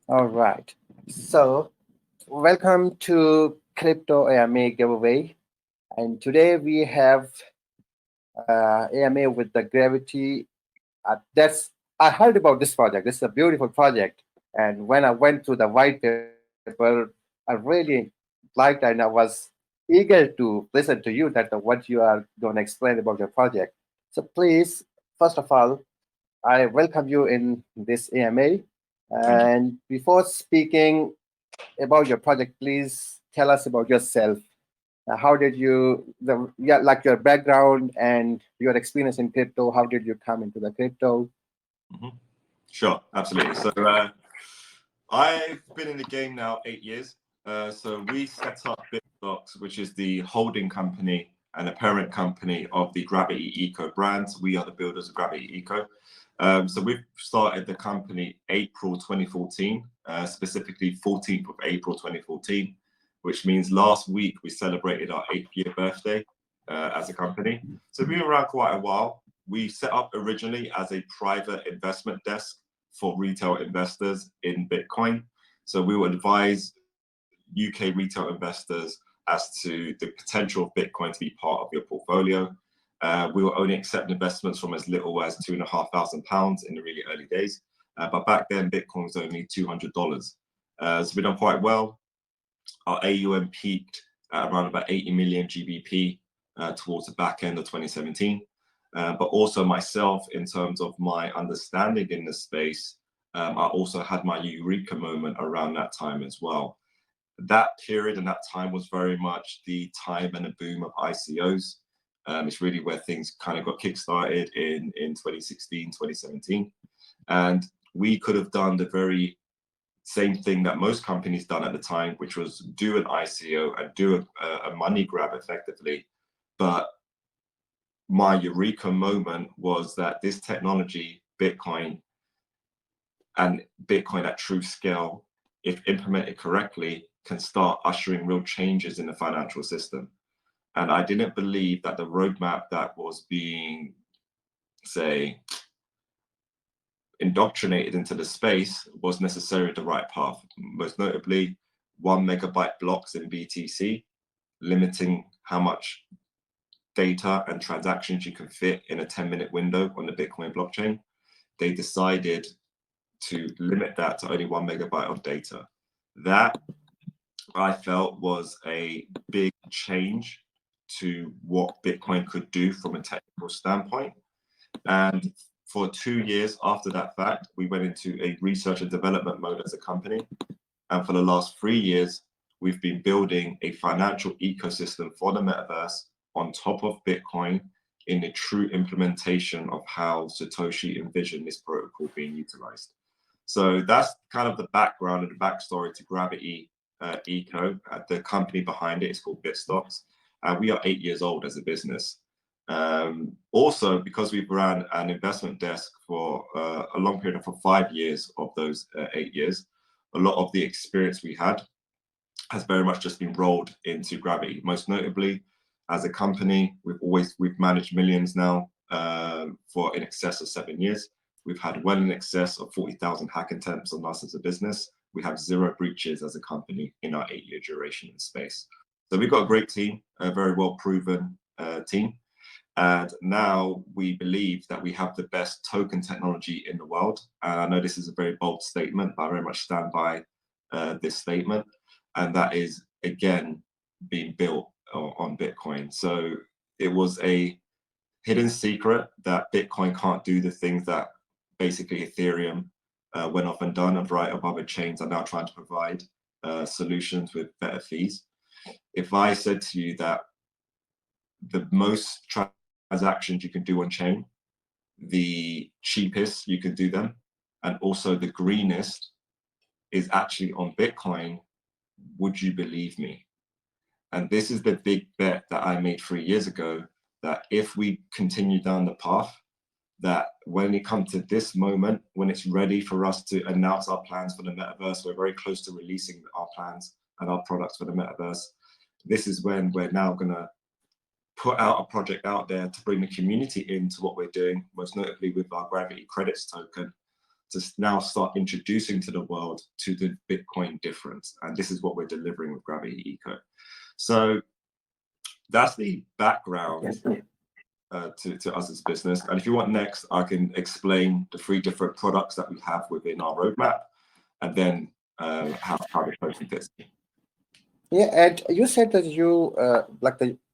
All right. So, welcome to Crypto AMA giveaway. And today we have AMA with the Gravity. That's I heard about this project. This is a beautiful project. And when I went through the white paper, I really liked and I was eager to listen to you that what you are going to explain about your project. So please, first of all, I welcome you in this AMA. Thank you. And before speaking about your project, please tell us about yourself. How did you, like your background and your experience in crypto? How did you come into the crypto? hmm Sure, absolutely. So I've been in the game now 8 years. So we set up BitStocks, which is the holding company and the parent company of the Gravity Eco brands. We are the builders of Gravity Eco. So we've started the company April 2014, specifically 14th of April 2014, which means last week we celebrated our 8th year birthday as a company. So we've been around quite a while. We set up originally as a private investment desk for retail investors in Bitcoin. So we will advise UK retail investors as to the potential of Bitcoin to be part of your portfolio. We will only accept investments from as little as £2,500 in the really early days. But back then, Bitcoin was only $200. So we've done quite well. Our AUM peaked at around about 80 million GBP towards the back end of 2017. But also myself, in terms of my understanding in the space, I also had my eureka moment around that time as well. That period and that time was very much the time and the boom of ICOs. It's really where things kind of got kickstarted in 2016, 2017. And we could have done the very same thing that most companies done at the time, which was do an ICO and do a money grab effectively. But my eureka moment was that this technology, Bitcoin, and Bitcoin at true scale, if implemented correctly, can start ushering real changes in the financial system. And I didn't believe that the roadmap that was being, say, indoctrinated into the space was necessarily the right path. Most notably, 1 megabyte blocks in BTC, limiting how much data and transactions you can fit in a 10-minute window on the Bitcoin blockchain. They decided to limit that to only 1 megabyte of data. That I felt was a big change to what Bitcoin could do from a technical standpoint. And for 2 years after that fact, we went into a research and development mode as a company. And for the last 3 years, we've been building a financial ecosystem for the metaverse on top of Bitcoin in the true implementation of how Satoshi envisioned this protocol being utilized. So that's kind of the background and the backstory to Gravity Eco. The company behind it is called BitStocks. We are 8 years old as a business. Also, because we've ran an investment desk for a long period for 5 years of those 8 years, a lot of the experience we had has very much just been rolled into Gravity. Most notably, as a company, we've managed millions now for in excess of 7 years. We've had well in excess of 40,000 hack attempts on us as a business. We have 0 breaches as a company in our 8-year duration in space. So we've got a great team, a very well proven team. And now we believe that we have the best token technology in the world. And I know this is a very bold statement, but I very much stand by this statement. And that is, again, being built on Bitcoin. So it was a hidden secret that Bitcoin can't do the things that basically Ethereum went off and done, and a variety of other chains are now trying to provide solutions with better fees. If I said to you that the most transactions you can do on chain, the cheapest you can do them, and also the greenest is actually on Bitcoin, would you believe me? And this is the big bet that I made 3 years ago, that if we continue down the path, that when it comes to this moment, when it's ready for us to announce our plans for the metaverse, we're very close to releasing our plans and our products for the metaverse. This is when we're now going to put out a project out there to bring the community into what we're doing, most notably with our Gravity Credits token, to now start introducing to the world to the Bitcoin difference. And this is what we're delivering with Gravity Eco. So that's the background to us as business. And if you want next, I can explain the 3 different products that we have within our roadmap, and then how the process fits. Yeah, and you said that you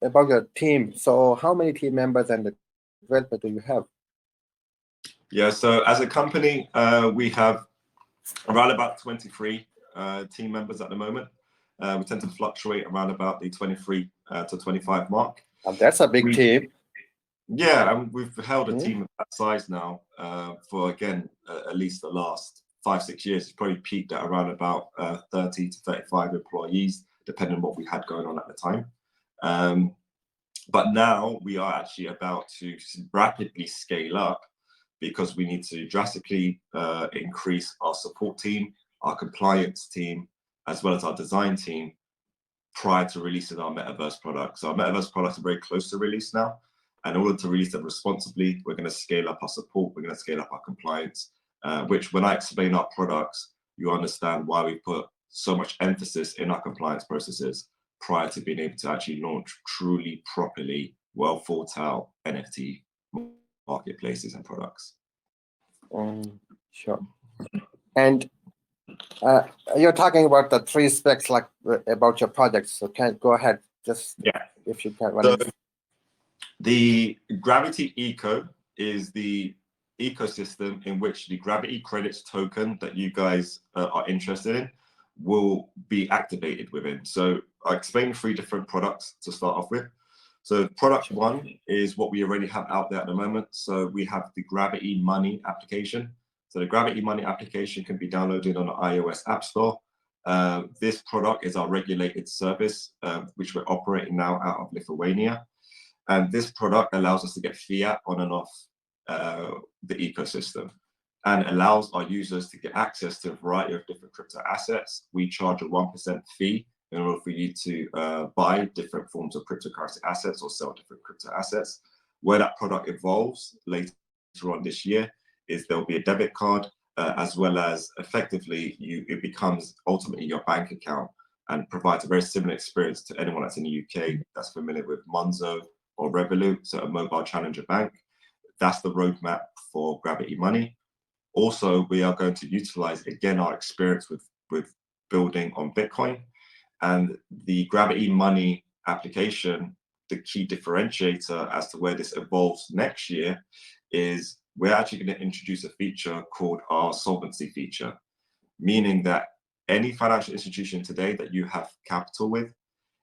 about your team. So how many team members and the developer do you have? Yeah, so as a company, we have around about 23 team members at the moment. We tend to fluctuate around about the 23 to 25 mark. That's a big team. Yeah, and we've held a team of that size now for, again, at least the last 5-6 years. It's probably peaked at around about 30 to 35 employees, depending on what we had going on at the time. But now we are actually about to rapidly scale up, because we need to drastically increase our support team, our compliance team, as well as our design team prior to releasing our Metaverse products. So our Metaverse products are very close to release now. And in order to release them responsibly, we're going to scale up our support, we're going to scale up our compliance, which when I explain our products, you understand why we put so much emphasis in our compliance processes prior to being able to actually launch truly, properly, well thought out NFT marketplaces and products. Sure. And you're talking about the 3 specs, like about your projects. So can go ahead, just if you can. So the Gravity Eco is the ecosystem in which the Gravity Credits token that you guys are interested in will be activated within. So I'll explain 3 different products to start off with. So product 1 is what we already have out there at the moment. So we have the Gravity Money application. So the Gravity Money application can be downloaded on the iOS App Store. This product is our regulated service, which we're operating now out of Lithuania. And this product allows us to get fiat on and off the ecosystem, and allows our users to get access to a variety of different crypto assets. We charge a 1% fee in order for you to buy different forms of cryptocurrency assets or sell different crypto assets. Where that product evolves later on this year is there'll be a debit card, as well as effectively it becomes ultimately your bank account, and provides a very similar experience to anyone that's in the UK that's familiar with Monzo or Revolut, so a mobile challenger bank. That's the roadmap for Gravity Money. Also, we are going to utilize, again, our experience with building on Bitcoin. And the Gravity Money application, the key differentiator as to where this evolves next year is we're actually going to introduce a feature called our solvency feature, meaning that any financial institution today that you have capital with,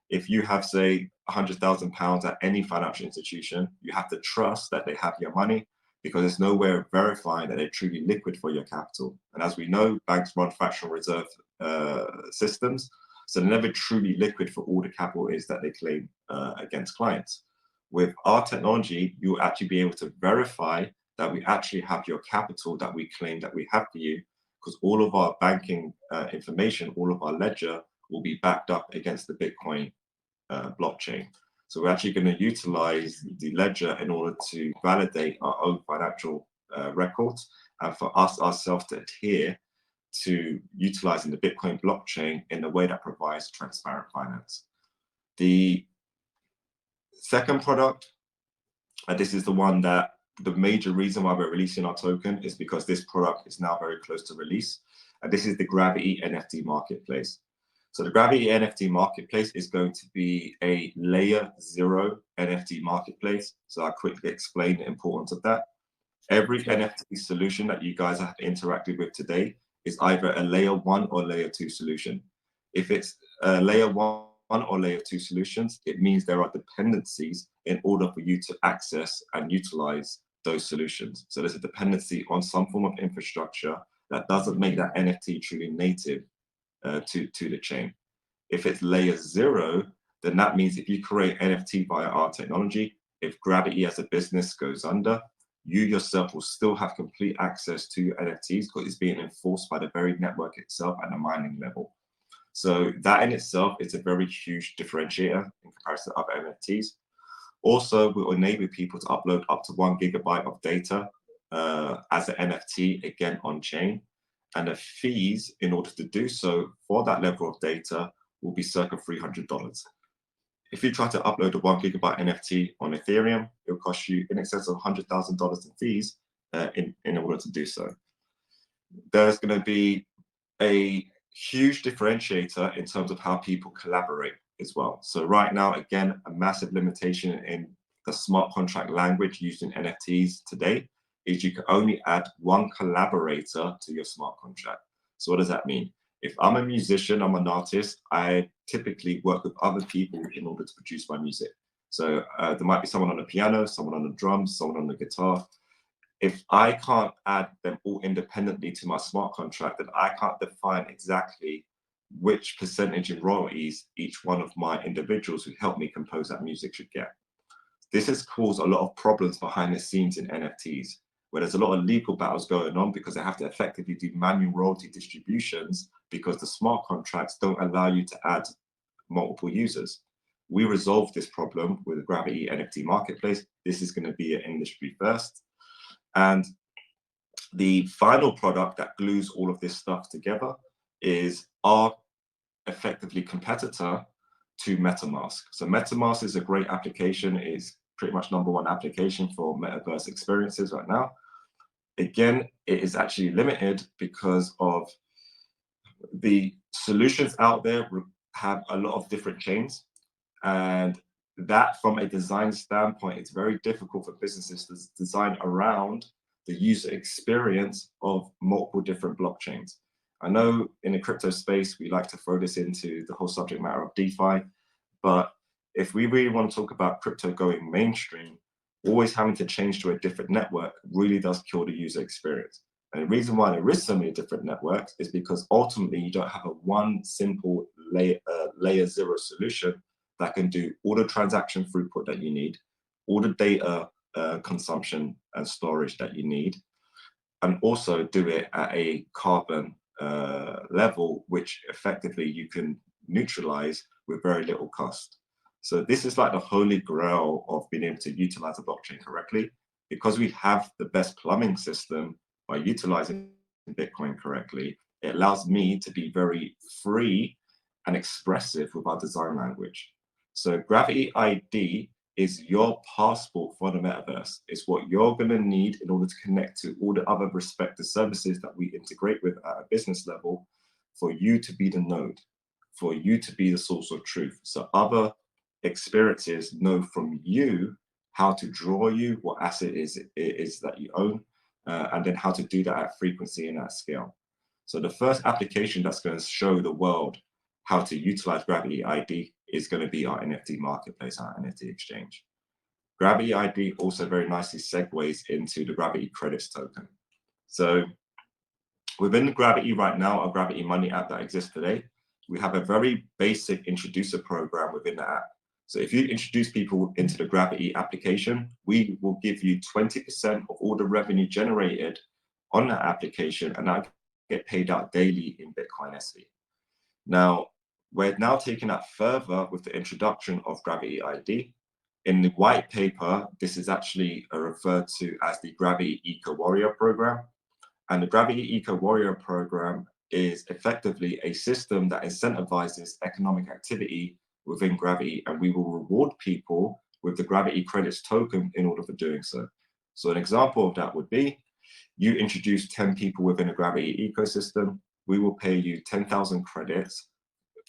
if you have, say, £100,000 at any financial institution, you have to trust that they have your money, because there's no way of verifying that they're truly liquid for your capital. And as we know, banks run fractional reserve systems, so they're never truly liquid for all the capital is that they claim against clients. With our technology, you'll actually be able to verify that we actually have your capital that we claim that we have for you, because all of our banking information, all of our ledger will be backed up against the Bitcoin blockchain. So we're actually going to utilize the ledger in order to validate our own financial records, and for us ourselves to adhere to utilizing the Bitcoin blockchain in a way that provides transparent finance. The second product, and this is the one that the major reason why we're releasing our token is because this product is now very close to release, and this is the Gravity NFT Marketplace. So the Gravity NFT Marketplace is going to be a layer 0 NFT marketplace. So I'll quickly explain the importance of that. Every NFT solution that you guys have interacted with today is either a layer 1 or layer 2 solution. If it's a layer 1 or layer 2 solutions, it means there are dependencies in order for you to access and utilize those solutions. So there's a dependency on some form of infrastructure that doesn't make that NFT truly native to the chain. If it's layer 0, then that means if you create NFT via our technology, if Gravity as a business goes under, you yourself will still have complete access to your NFTs, because it's being enforced by the very network itself at the mining level. So that in itself is a very huge differentiator in comparison to other NFTs. Also, we'll enable people to upload up to 1 gigabyte of data as an NFT, again on chain. And the fees in order to do so for that level of data will be circa $300. If you try to upload a 1 gigabyte NFT on Ethereum, it will cost you in excess of $100,000 in fees in order to do so. There's going to be a huge differentiator in terms of how people collaborate as well. So right now, again, a massive limitation in the smart contract language used in NFTs today is you can only add one collaborator to your smart contract. So what does that mean? If I'm a musician, I'm an artist, I typically work with other people in order to produce my music. So there might be someone on the piano, someone on the drums, someone on the guitar. If I can't add them all independently to my smart contract, then I can't define exactly which percentage in royalties each one of my individuals who helped me compose that music should get. This has caused a lot of problems behind the scenes in NFTs, where there's a lot of legal battles going on because they have to effectively do manual royalty distributions because the smart contracts don't allow you to add multiple users. We resolved this problem with the Gravity NFT marketplace. This is going to be an industry first. And the final product that glues all of this stuff together is our effectively competitor to MetaMask. So MetaMask is a great application. It's pretty much #1 application for metaverse experiences right now. Again, it is actually limited because of the solutions out there have a lot of different chains. And that from a design standpoint, it's very difficult for businesses to design around the user experience of multiple different blockchains. I know in the crypto space, we like to throw this into the whole subject matter of DeFi, but if we really want to talk about crypto going mainstream, always having to change to a different network really does kill the user experience. And the reason why there is so many different networks is because ultimately you don't have a one simple layer zero solution that can do all the transaction throughput that you need, all the data consumption and storage that you need, and also do it at a carbon level, which effectively you can neutralize with very little cost. So this is like the holy grail of being able to utilize a blockchain correctly. Because we have the best plumbing system by utilizing Bitcoin correctly, it allows me to be very free and expressive with our design language. So Gravity ID is your passport for the metaverse. It's what you're going to need in order to connect to all the other respective services that we integrate with at a business level for you to be the node, for you to be the source of truth. So other experiences know from you how to draw you, what asset is that you own, and then how to do that at frequency and at scale. So the first application that's going to show the world how to utilize Gravity ID is going to be our NFT marketplace, our NFT exchange. Gravity ID also very nicely segues into the Gravity Credits token. So within the Gravity right now, our Gravity Money app that exists today, we have a very basic introducer program within the app. So if you introduce people into the Gravity application, we will give you 20% of all the revenue generated on that application, and that get paid out daily in Bitcoin SV. Now, we're now taking that further with the introduction of Gravity ID. In the white paper, this is actually referred to as the Gravity Eco Warrior program. And the Gravity Eco Warrior program is effectively a system that incentivizes economic activity within Gravity, and we will reward people with the Gravity Credits token in order for doing so. So an example of that would be, you introduce 10 people within a Gravity ecosystem, we will pay you 10,000 credits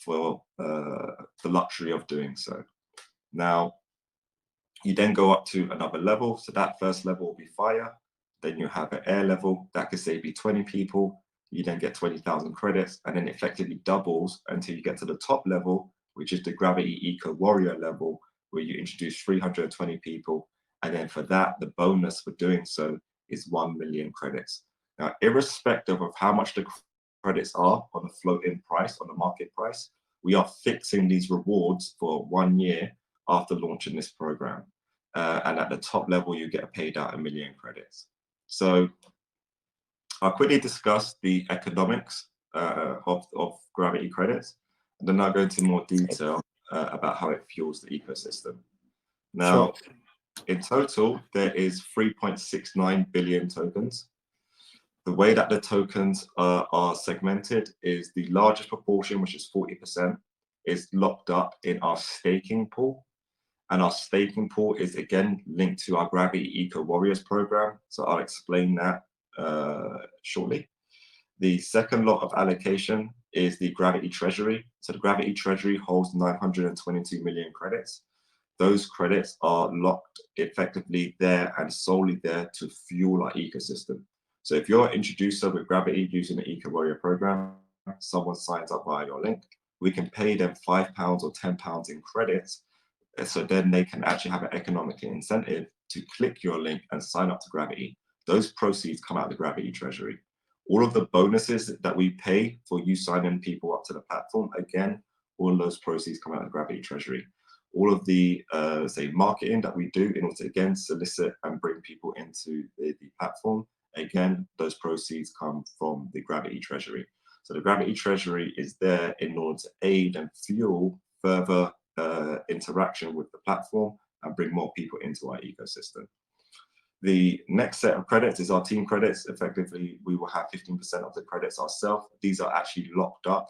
for the luxury of doing so. Now, you then go up to another level. So that first level will be fire. Then you have an air level that could say be 20 people. You then get 20,000 credits, and then effectively doubles until you get to the top level, which is the Gravity Eco Warrior level, where you introduce 320 people. And then for that, the bonus for doing so is 1 million credits. Now, irrespective of how much the credits are on the floating price, on the market price, we are fixing these rewards for 1 year after launching this program. And at the top level, you get paid out 1 million credits. So I'll quickly discuss the economics of Gravity credits, and then I'll go into more detail about how it fuels the ecosystem. Now, In total, there is 3.69 billion tokens. The way that the tokens are segmented is the largest proportion, which is 40%, is locked up in our staking pool. And our staking pool is again linked to our Gravity Eco Warriors program. So I'll explain that shortly. The second lot of allocation is the Gravity Treasury. So the Gravity Treasury holds 922 million credits. Those credits are locked effectively there and solely there to fuel our ecosystem. So if you're an introducer with Gravity using the Eco Warrior program, someone signs up via your link, we can pay them £5 or £10 in credits. So then they can actually have an economic incentive to click your link and sign up to Gravity. Those proceeds come out of the Gravity Treasury. All of the bonuses that we pay for you signing people up to the platform, again, all of those proceeds come out of the Gravity Treasury. All of the, say, marketing that we do in order to, again, solicit and bring people into the platform, again, those proceeds come from the Gravity Treasury. So the Gravity Treasury is there in order to aid and fuel further interaction with the platform and bring more people into our ecosystem. The next set of credits is our team credits. Effectively, we will have 15% of the credits ourselves. These are actually locked up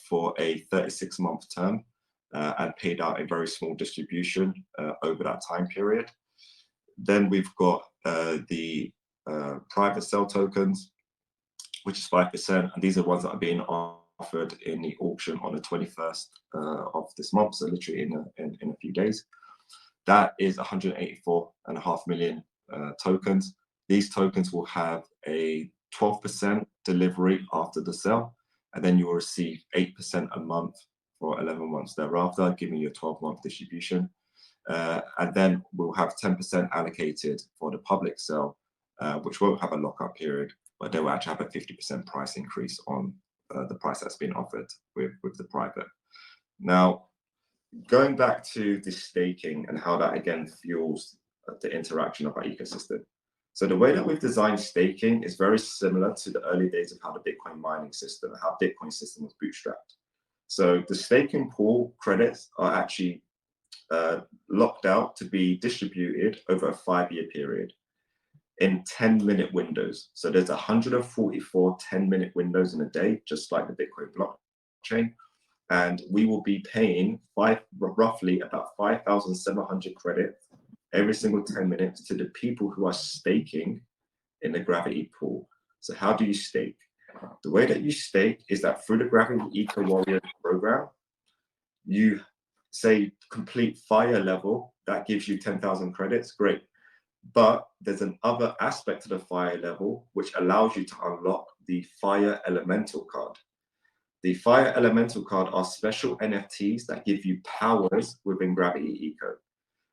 for a 36-month term and paid out in very small distribution over that time period. Then we've got the private sale tokens, which is 5%, and these are ones that are being offered in the auction on the 21st of this month, so literally in a few days. That is 184.5 million tokens. These tokens will have a 12% delivery after the sale, and then you will receive 8% a month for 11 months thereafter, giving you a 12-month distribution. And then we'll have 10% allocated for the public sale, which won't have a lockup period, but they will actually have a 50% price increase on the price that's been offered with the private. Now, going back to the staking and how that again fuels the interaction of our ecosystem. So the way that we've designed staking is very similar to the early days of how the Bitcoin mining system, how Bitcoin system was bootstrapped. So the staking pool credits are actually locked out to be distributed over a 5-year period in 10-minute windows. So there's 144 10-minute windows in a day, just like the Bitcoin blockchain. And we will be paying roughly about 5,700 credits every single 10 minutes to the people who are staking in the Gravity pool. So how do you stake? The way that you stake is that through the Gravity Eco Warrior program, you say complete fire level, that gives you 10,000 credits, great. But there's another aspect to the fire level, which allows you to unlock the Fire Elemental card. The Fire Elemental card are special NFTs that give you powers within Gravity Eco.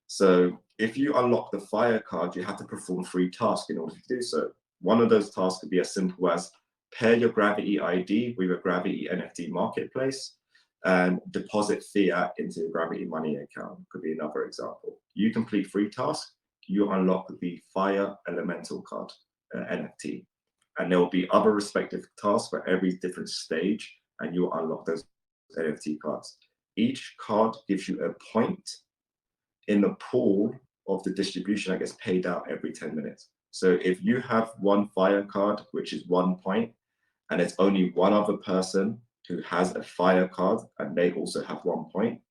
So if you unlock the Fire card, you have to perform 3 tasks in order to do so. One of those tasks could be as simple as pair your Gravity ID with a Gravity NFT marketplace and deposit fiat into your Gravity Money account, could be another example. You complete 3 tasks, you unlock the Fire Elemental card NFT. And there will be other respective tasks for every different stage, and you'll unlock those NFT cards. Each card gives you a point in the pool of the distribution that gets paid out every 10 minutes. So if you have one Fire card, which is 1 point, and it's only one other person who has a Fire card and they also have 1 point,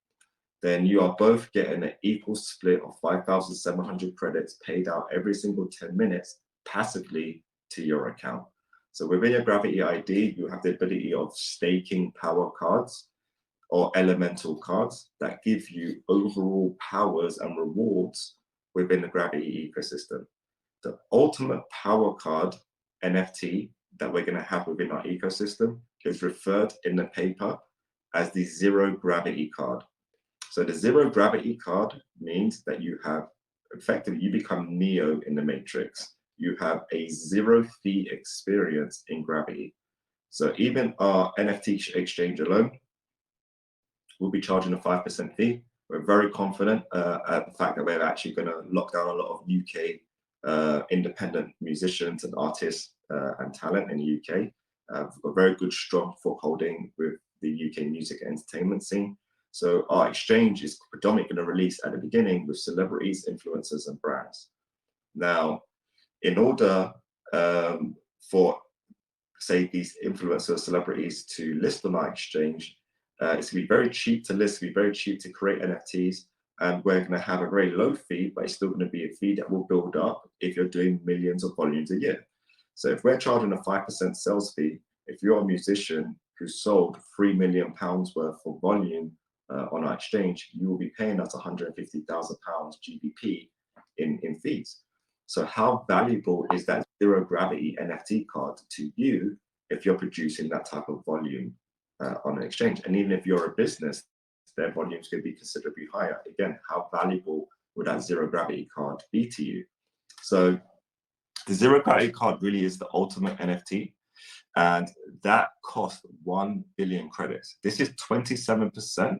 then you are both getting an equal split of 5,700 credits paid out every single 10 minutes passively to your account. So within your Gravity ID, you have the ability of staking power cards or elemental cards that give you overall powers and rewards within the Gravity ecosystem. The ultimate power card NFT that we're going to have within our ecosystem is referred in the paper as the Zero Gravity card. So the Zero Gravity card means that you have, effectively, you become Neo in the Matrix. You have a 0 fee experience in Gravity. So even our NFT exchange alone will be charging a 5% fee. We're very confident at the fact that we're actually going to lock down a lot of UK independent musicians and artists and talent in the UK. We've got a very good, strong footholding with the UK music and entertainment scene. So our exchange is predominantly going to release at the beginning with celebrities, influencers, and brands. Now, in order for, say, these influencers, celebrities to list on our exchange, it's going to be very cheap to list, it's going to be very cheap to create NFTs, and we're going to have a very low fee, but it's still going to be a fee that will build up if you're doing millions of volumes a year. So if we're charging a 5% sales fee, if you're a musician who sold £3 million worth of volume on our exchange, you will be paying us £150,000 GBP in fees. So how valuable is that zero gravity NFT card to you if you're producing that type of volume on an exchange? And even if you're a business, their volumes could be considerably higher. Again, how valuable would that zero gravity card be to you? So the zero gravity card really is the ultimate NFT, and that cost 1 billion credits. This is 27%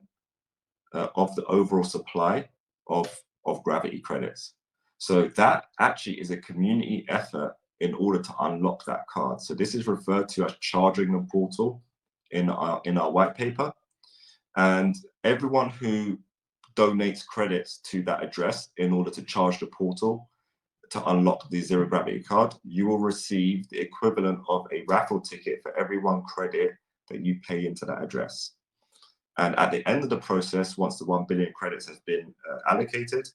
of the overall supply of gravity credits. So that actually is a community effort in order to unlock that card. So this is referred to as charging the portal in our white paper. And everyone who donates credits to that address in order to charge the portal to unlock the zero gravity card, you will receive the equivalent of a raffle ticket for every 1 credit that you pay into that address. And at the end of the process, once the 1 billion credits has been allocated,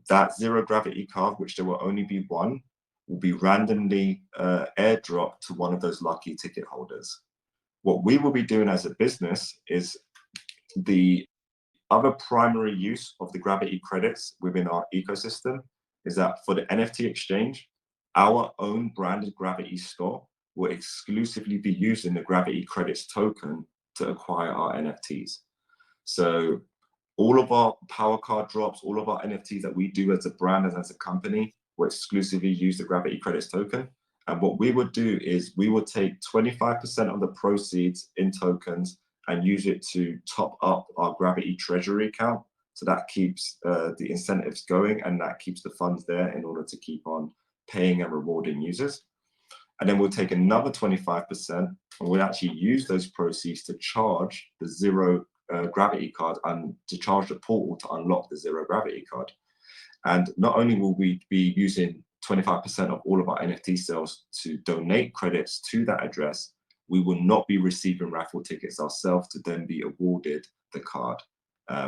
that zero gravity card, which there will only be 1, will be randomly airdropped to one of those lucky ticket holders. What we will be doing as a business is the other primary use of the gravity credits within our ecosystem is that for the NFT exchange, our own branded gravity store will exclusively be using the gravity credits token to acquire our NFTs. So all of our power card drops, all of our NFTs that we do as a brand and as a company will exclusively use the gravity credits token. And what we would do is we would take 25% of the proceeds in tokens and use it to top up our gravity treasury account. So that keeps the incentives going, and that keeps the funds there in order to keep on paying and rewarding users. And then we'll take another 25% and we'll actually use those proceeds to charge the zero gravity card and to charge the portal to unlock the zero gravity card. And not only will we be using 25% of all of our NFT sales to donate credits to that address, we will not be receiving raffle tickets ourselves to then be awarded the card.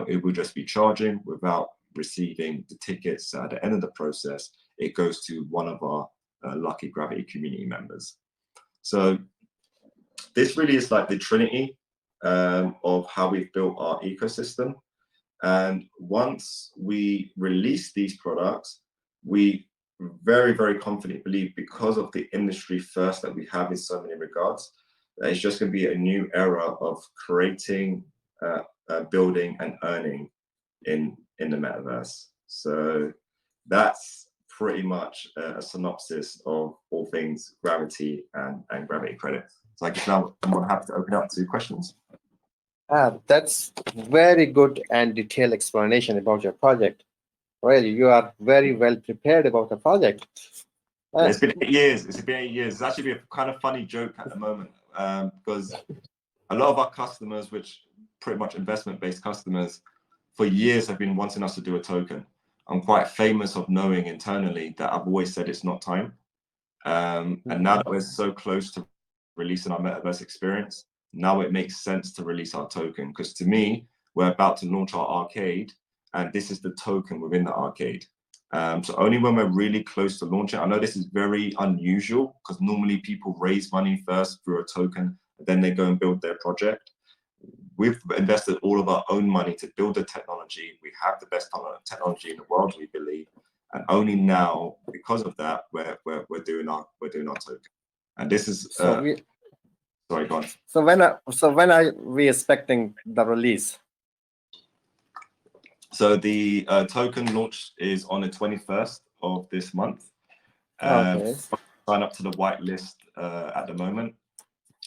It will just be charging without receiving the tickets. At the end of the process, it goes to one of our lucky gravity community members. So this really is like the trinity of how we've built our ecosystem. And once we release these products, we very, very confidently believe, because of the industry first that we have in so many regards, that it's just going to be a new era of creating, building, and earning in the metaverse. So that's pretty much a synopsis of all things gravity and gravity credits. So I guess now I'm more happy to open up to questions. That's very good and detailed explanation about your project. Really, you are very well prepared about the project. It's been 8 years. It's been 8 years. It's actually a kind of funny joke at the moment because a lot of our customers, which pretty much investment-based customers, for years have been wanting us to do a token. I'm quite famous of knowing internally that I've always said it's not time. And now that we're so close to releasing our metaverse experience, now it makes sense to release our token, because to me, we're about to launch our arcade, and this is the token within the arcade. So only when we're really close to launching, I know this is very unusual because normally people raise money first through a token, then they go and build their project. We've invested all of our own money to build the technology. We have the best technology in the world, we believe, and only now, because of that, we're doing our token. And this is sorry, go on. So when are we expecting the release? So the token launch is on the 21st of this month. Okay. Sign up to the whitelist at the moment.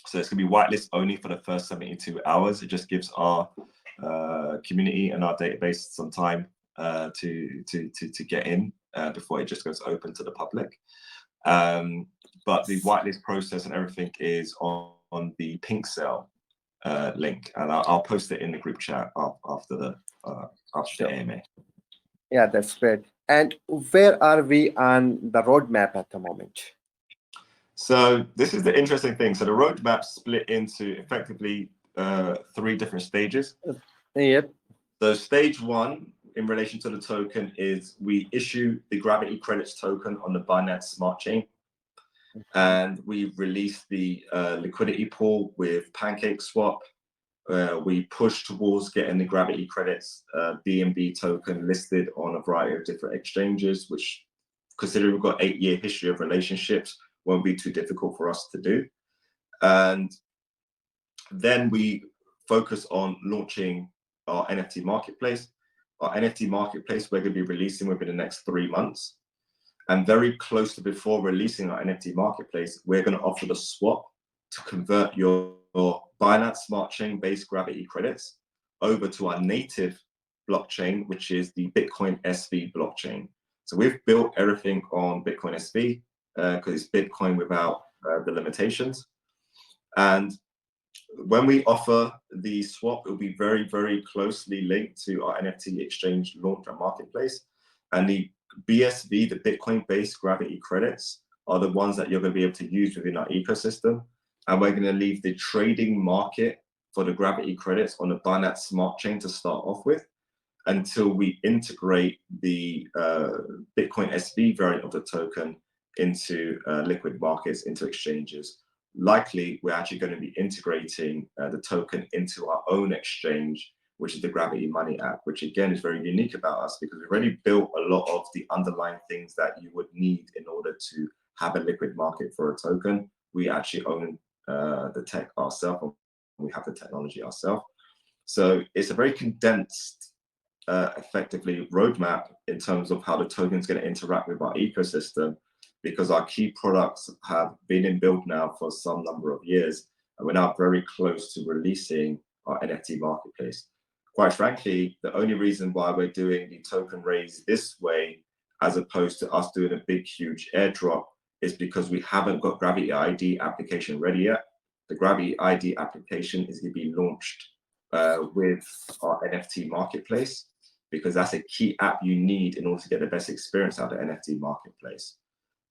So it's going to be whitelist only for the first 72 hours. It just gives our community and our database some time to get in before it just goes open to the public. But the whitelist process and everything is on the Pink Cell link, and I'll post it in the group chat after the Sure. AMA. Yeah, that's great. And where are we on the roadmap at the moment? So this is the interesting thing. So the roadmap split into effectively 3 different stages. Yep. So stage 1 in relation to the token is we issue the Gravity Credits token on the Binance Smart Chain, and we release the liquidity pool with PancakeSwap. We push towards getting the Gravity Credits BNB token listed on a variety of different exchanges, which, considering we've got 8-year history of relationships, won't be too difficult for us to do. And then we focus on launching our NFT marketplace. Our NFT marketplace we're going to be releasing within the next 3 months. And very close to before releasing our NFT marketplace, we're going to offer the swap to convert your Binance Smart Chain based Gravity Credits over to our native blockchain, which is the Bitcoin SV blockchain. So we've built everything on Bitcoin SV because it's Bitcoin without the limitations. And when we offer the swap, it will be very, very closely linked to our NFT exchange launch and marketplace. And the BSV, the Bitcoin-based Gravity Credits, are the ones that you're going to be able to use within our ecosystem. And we're going to leave the trading market for the Gravity Credits on the Binance Smart Chain to start off with, until we integrate the Bitcoin SV variant of the token into liquid markets, into exchanges. Likely, we're actually going to be integrating the token into our own exchange, which is the Gravity Money app, which again is very unique about us because we've already built a lot of the underlying things that you would need in order to have a liquid market for a token. We actually own the tech ourselves, and we have the technology ourselves. So it's a very condensed, effectively, roadmap in terms of how the token is going to interact with our ecosystem, because our key products have been in build now for some number of years, and we're now very close to releasing our NFT marketplace. Quite frankly, the only reason why we're doing the token raise this way, as opposed to us doing a big, huge airdrop, is because we haven't got Gravity ID application ready yet. The Gravity ID application is going to be launched with our NFT marketplace, because that's a key app you need in order to get the best experience out of the NFT marketplace.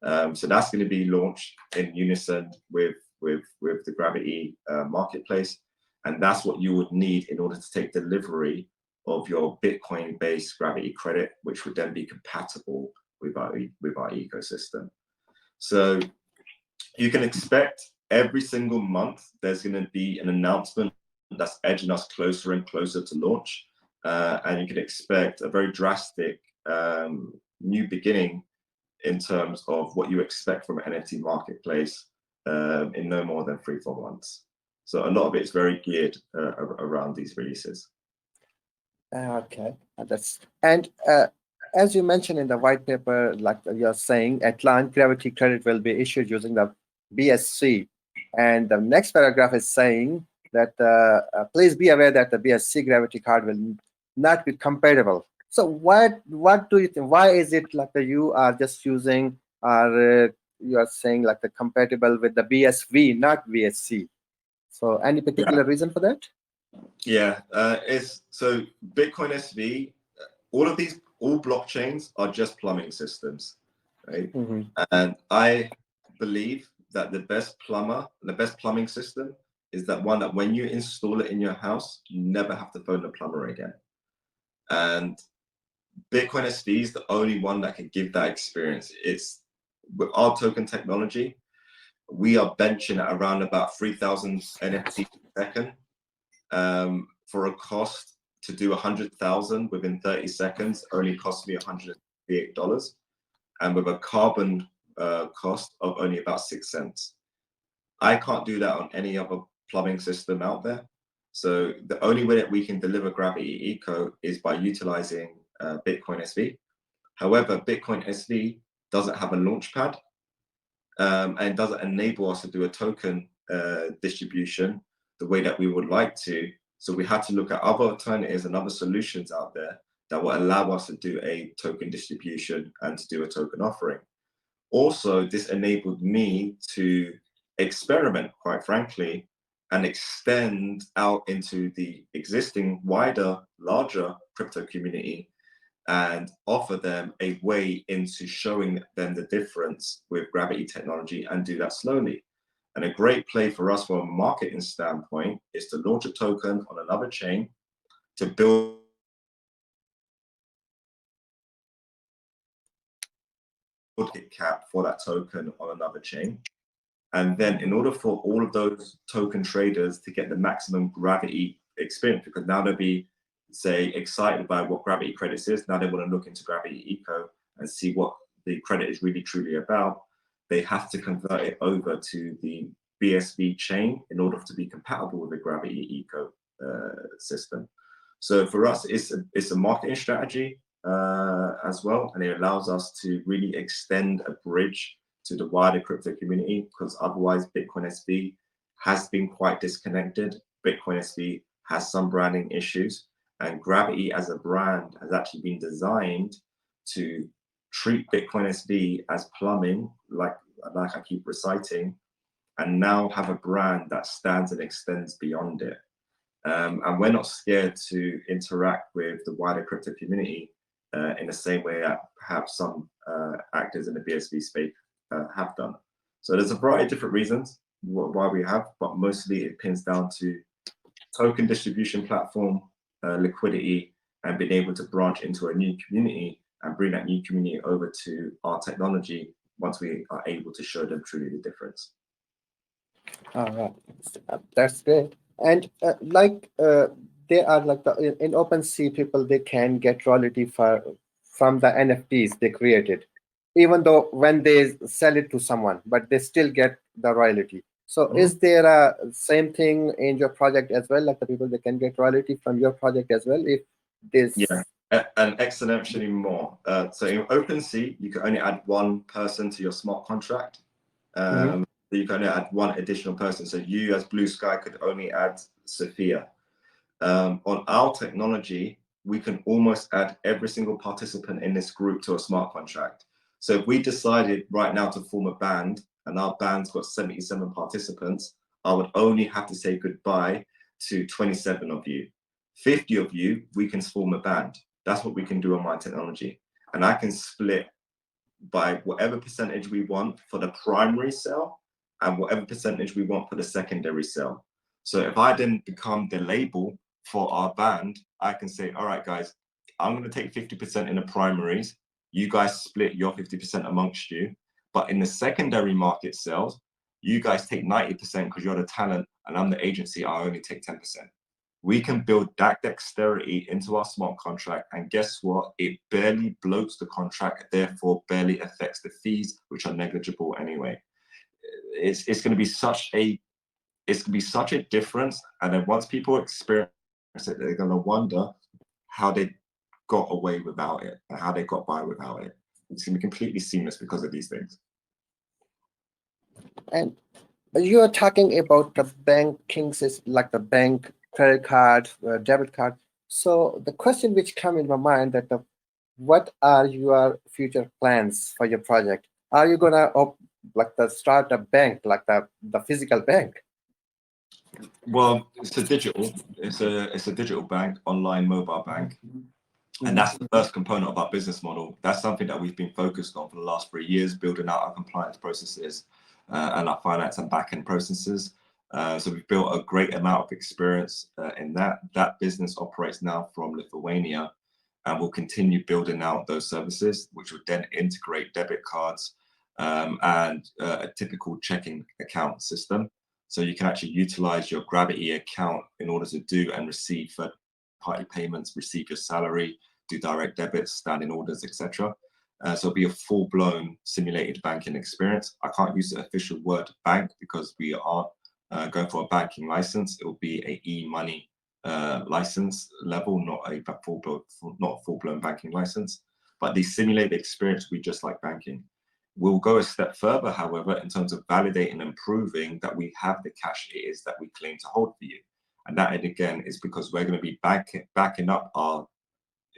So that's going to be launched in unison with the Gravity marketplace, and that's what you would need in order to take delivery of your Bitcoin-based Gravity Credit, which would then be compatible with our ecosystem. So you can expect every single month there's going to be an announcement that's edging us closer and closer to launch, and you can expect a very drastic new beginning in terms of what you expect from an NFT marketplace in no more than 3-4 months. So a lot of it is very geared around these releases. Okay, and as you mentioned in the white paper, like you're saying, at launch, Gravity Credit will be issued using the BSC, and the next paragraph is saying that please be aware that the BSC Gravity card will not be compatible. So what do you think? Why is it like you are just using, or you are saying like the compatible with the BSV, not BSC? So any particular reason for that? Yeah, it's so Bitcoin SV. All blockchains are just plumbing systems, right? Mm-hmm. And I believe that the best plumbing system is that one that when you install it in your house, you never have to phone the plumber again. And Bitcoin SV is the only one that can give that experience. It's with our token technology, we are benching at around about 3,000 NFT per second for a cost to do 100,000 within 30 seconds only cost me $158, and with a carbon cost of only about 6 cents. I can't do that on any other plumbing system out there. So the only way that we can deliver Gravity Eco is by utilizing Bitcoin SV. However, Bitcoin SV doesn't have a launchpad, and doesn't enable us to do a token distribution the way that we would like to. So we had to look at other alternatives and other solutions out there that will allow us to do a token distribution and to do a token offering. Also, this enabled me to experiment, quite frankly, and extend out into the existing wider, larger crypto community and offer them a way into showing them the difference with Gravity technology and do that slowly. And a great play for us from a marketing standpoint is to launch a token on another chain to build market cap for that token on another chain. And then in order for all of those token traders to get the maximum Gravity experience, because now they'll be, say, excited by what Gravity Credits is, now they want to look into Gravity Eco and see what the credit is really truly about, they have to convert it over to the BSV chain in order to be compatible with the Gravity Eco system. So for us, it's a marketing strategy as well, and it allows us to really extend a bridge to the wider crypto community, because otherwise Bitcoin SV has been quite disconnected. Bitcoin SV has some branding issues, and Gravity as a brand has actually been designed to treat Bitcoin SV as plumbing, like I keep reciting, and now have a brand that stands and extends beyond it. And we're not scared to interact with the wider crypto community in the same way that perhaps some actors in the BSV space have done. So there's a variety of different reasons why we have, but mostly it pins down to token distribution platform, liquidity, and being able to branch into a new community and bring that new community over to our technology once we are able to show them truly the difference. All right, that's great. And they are like in OpenSea, people, they can get royalty from the NFTs they created, even though when they sell it to someone, but they still get the royalty. So is there a same thing in your project as well? Like the people, they can get royalty from your project as well if this? Yeah, and exponentially more. So in OpenSea, you can only add one person to your smart contract. You can only add one additional person. So you as Blue Sky could only add Sophia. On our technology, we can almost add every single participant in this group to a smart contract. So if we decided right now to form a band and our band's got 77 participants, I would only have to say goodbye to 27 of you. 50 of you, we can form a band. That's what we can do on my technology. And I can split by whatever percentage we want for the primary cell and whatever percentage we want for the secondary cell. So if I then become the label for our band, I can say, all right, guys, I'm going to take 50% in the primaries. You guys split your 50% amongst you. But in the secondary market cells, you guys take 90% because you're the talent and I'm the agency. I only take 10%. We can build that dexterity into our smart contract, and guess what? It barely bloats the contract, therefore barely affects the fees, which are negligible anyway. It's going to be such a difference, and then once people experience it, they're going to wonder how they got away without it and how they got by without it. It's going to be completely seamless because of these things. And you are talking about the banking system, like the bank, credit card, debit card. So the question which come in my mind that what are your future plans for your project? Are you gonna start a bank, like the physical bank? Well, it's a digital bank, online mobile bank. And that's the first component of our business model. That's something that we've been focused on for the last 3 years, building out our compliance processes and our finance and back-end processes. So we've built a great amount of experience in that. That business operates now from Lithuania, and we'll continue building out those services, which would then integrate debit cards and a typical checking account system. So you can actually utilize your Gravity account in order to do and receive third-party payments, receive your salary, do direct debits, standing orders, etc. So it'll be a full-blown simulated banking experience. I can't use the official word bank because we aren't going for a banking license. It will be a e-money license level, not a full-blown banking license. But the simulated experience will be just like banking. We'll go a step further, however, in terms of validating and proving that we have the cash it is that we claim to hold for you. And that, again, is because we're going to be backing up our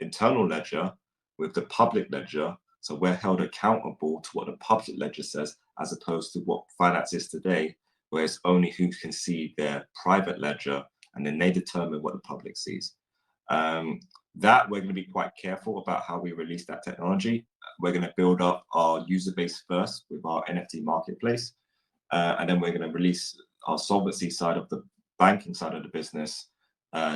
internal ledger with the public ledger. So we're held accountable to what the public ledger says, as opposed to what finance is today, where it's only who can see their private ledger, and then they determine what the public sees. That we're going to be quite careful about how we release that technology. We're going to build up our user base first with our NFT marketplace, and then we're going to release our solvency side of the banking side of the business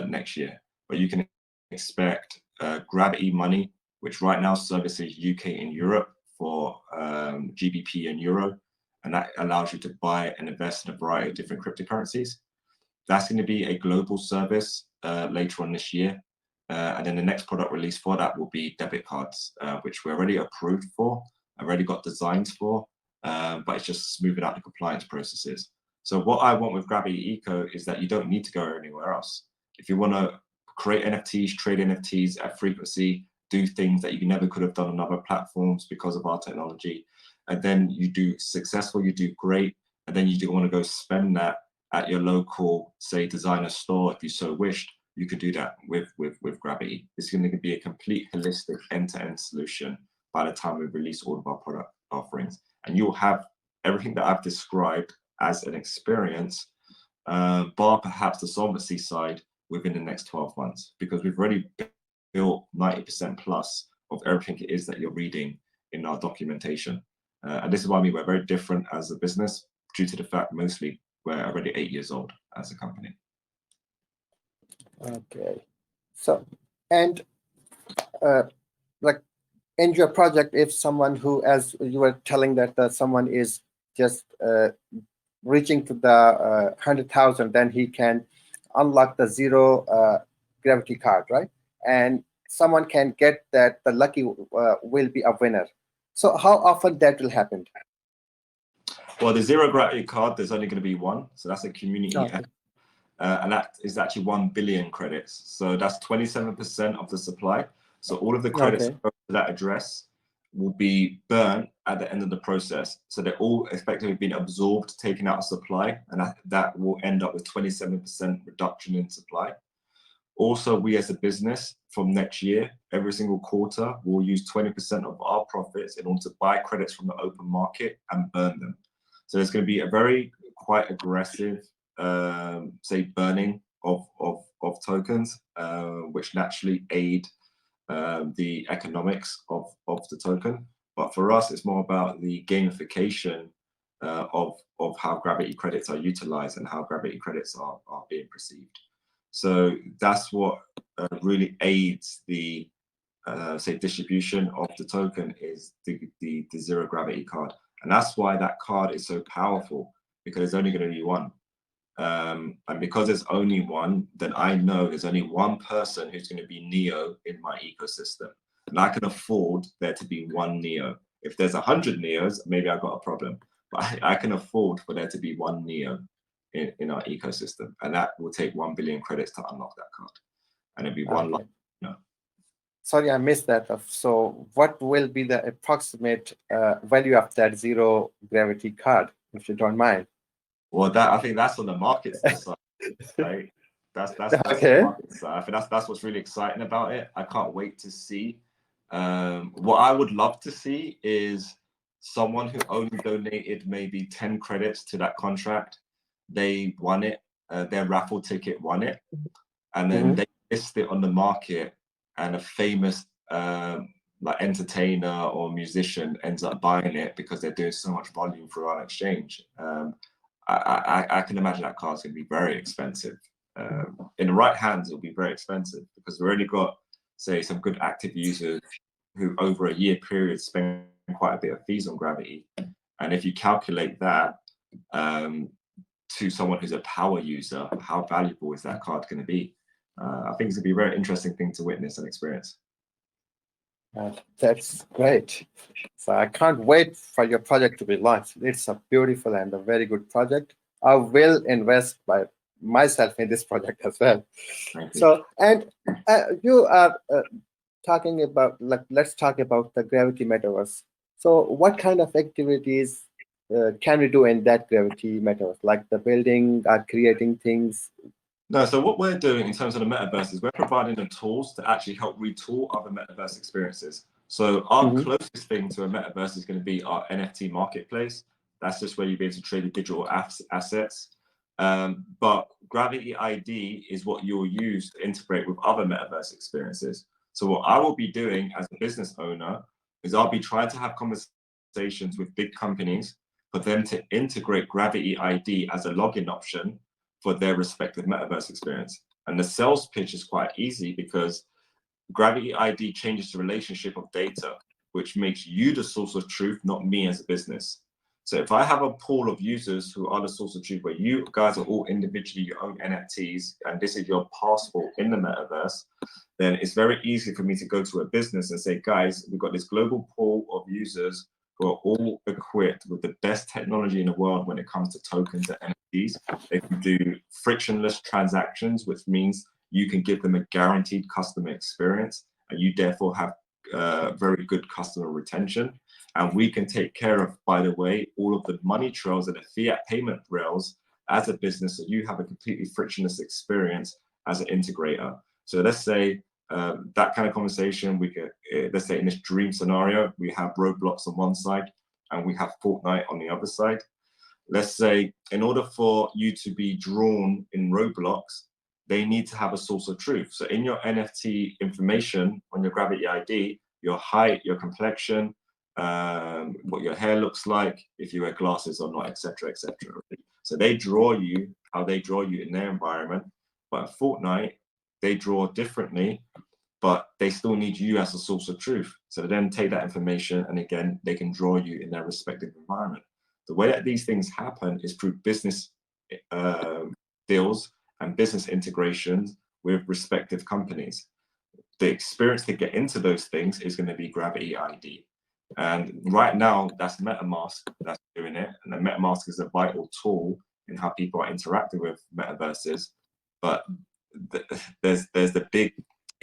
next year. But you can expect Gravity Money, which right now services UK and Europe for GBP and Euro, and that allows you to buy and invest in a variety of different cryptocurrencies. That's going to be a global service later on this year. And then the next product release for that will be debit cards, which we're already approved for, already got designs for, but it's just smoothing out the compliance processes. So what I want with Gravity Eco is that you don't need to go anywhere else. If you want to create NFTs, trade NFTs at frequency, do things that you never could have done on other platforms because of our technology, and then you do successful, you do great, and then you do want to go spend that at your local, say, designer store, if you so wished, you could do that with Gravity. It's going to be a complete holistic end-to-end solution by the time we release all of our product offerings. And you'll have everything that I've described as an experience, bar perhaps the solvency side, within the next 12 months, because we've already built 90% plus of everything it is that you're reading in our documentation. And this is why I mean we're very different as a business, due to the fact mostly we're already 8 years old as a company. Okay. So, and like in your project, if someone who, as you were telling that someone is just reaching to the 100,000, then he can unlock the zero gravity card, right? And someone can get that the lucky will be a winner. So how often that will happen? Well, the zero gravity card, there's only going to be one. So that's a community effort. And that is actually 1 billion credits. So that's 27% of the supply. So all of the credits to that address will be burnt at the end of the process. So they're all effectively being absorbed, taken out of supply, and that will end up with 27% reduction in supply. Also, we as a business from next year, every single quarter, we'll use 20% of our profits in order to buy credits from the open market and burn them. So there's going to be a very quite aggressive, say, burning of tokens, which naturally aid the economics of the token. But for us, it's more about the gamification of how gravity credits are utilized and how gravity credits are being perceived. So that's what really aids the say distribution of the token is the zero gravity card. And that's why that card is so powerful, because there's only going to be one. And because there's only one, then I know there's only one person who's going to be Neo in my ecosystem. And I can afford there to be one Neo. If there's 100 Neos, maybe I've got a problem. But I can afford for there to be one Neo in our ecosystem. And that will take 1 billion credits to unlock that card. And it'll be one life. No. Sorry, I missed that. So what will be the approximate value of that zero gravity card, if you don't mind? Well, I think that's on the market side, right? That's okay. The market side. I think that's what's really exciting about it. I can't wait to see. What I would love to see is someone who only donated maybe 10 credits to that contract. They won it. Their raffle ticket won it, and then they list it on the market, and a famous like entertainer or musician ends up buying it because they're doing so much volume through our exchange. I can imagine that card's going to be very expensive. In the right hands, it'll be very expensive because we've already got, say, some good active users who over a year period spend quite a bit of fees on Gravity. And if you calculate that to someone who's a power user, how valuable is that card going to be? I think it's going to be a very interesting thing to witness and experience. That's great. So I can't wait for your project to be launched. It's a beautiful and a very good project. I will invest by myself in this project as well. So, and you are talking about, like, let's talk about the Gravity Metaverse. So what kind of activities can we do in that Gravity Metaverse? Like the building, creating things? No, so what we're doing in terms of the metaverse is we're providing the tools to actually help retool other metaverse experiences. So our closest thing to a metaverse is going to be our NFT marketplace. That's just where you'll be able to trade the digital assets. But Gravity ID is what you'll use to integrate with other metaverse experiences. So what I will be doing as a business owner is I'll be trying to have conversations with big companies for them to integrate Gravity ID as a login option for their respective metaverse experience. And the sales pitch is quite easy because Gravity ID changes the relationship of data, which makes you the source of truth, not me as a business. So if I have a pool of users who are the source of truth, where you guys are all individually your own NFTs, and this is your passport in the metaverse, then it's very easy for me to go to a business and say, guys, we've got this global pool of users who are all equipped with the best technology in the world when it comes to tokens and NFTs. They can do frictionless transactions, which means you can give them a guaranteed customer experience, and you therefore have very good customer retention. And we can take care of, by the way, all of the money trails and the fiat payment rails as a business, so you have a completely frictionless experience as an integrator. So let's say that kind of conversation, we could, let's say in this dream scenario, we have Roblox on one side and we have Fortnite on the other side. Let's say in order for you to be drawn in Roblox, they need to have a source of truth. So in your NFT information on your Gravity ID, your height, your complexion, what your hair looks like, if you wear glasses or not, etc., etc. So they draw you how they draw you in their environment. But at Fortnite, they draw differently, but they still need you as a source of truth. So they then take that information and again, they can draw you in their respective environment. The way that these things happen is through business deals and business integrations with respective companies. The experience to get into those things is going to be Gravity ID. And right now, that's MetaMask that's doing it. And the MetaMask is a vital tool in how people are interacting with metaverses. But there's the big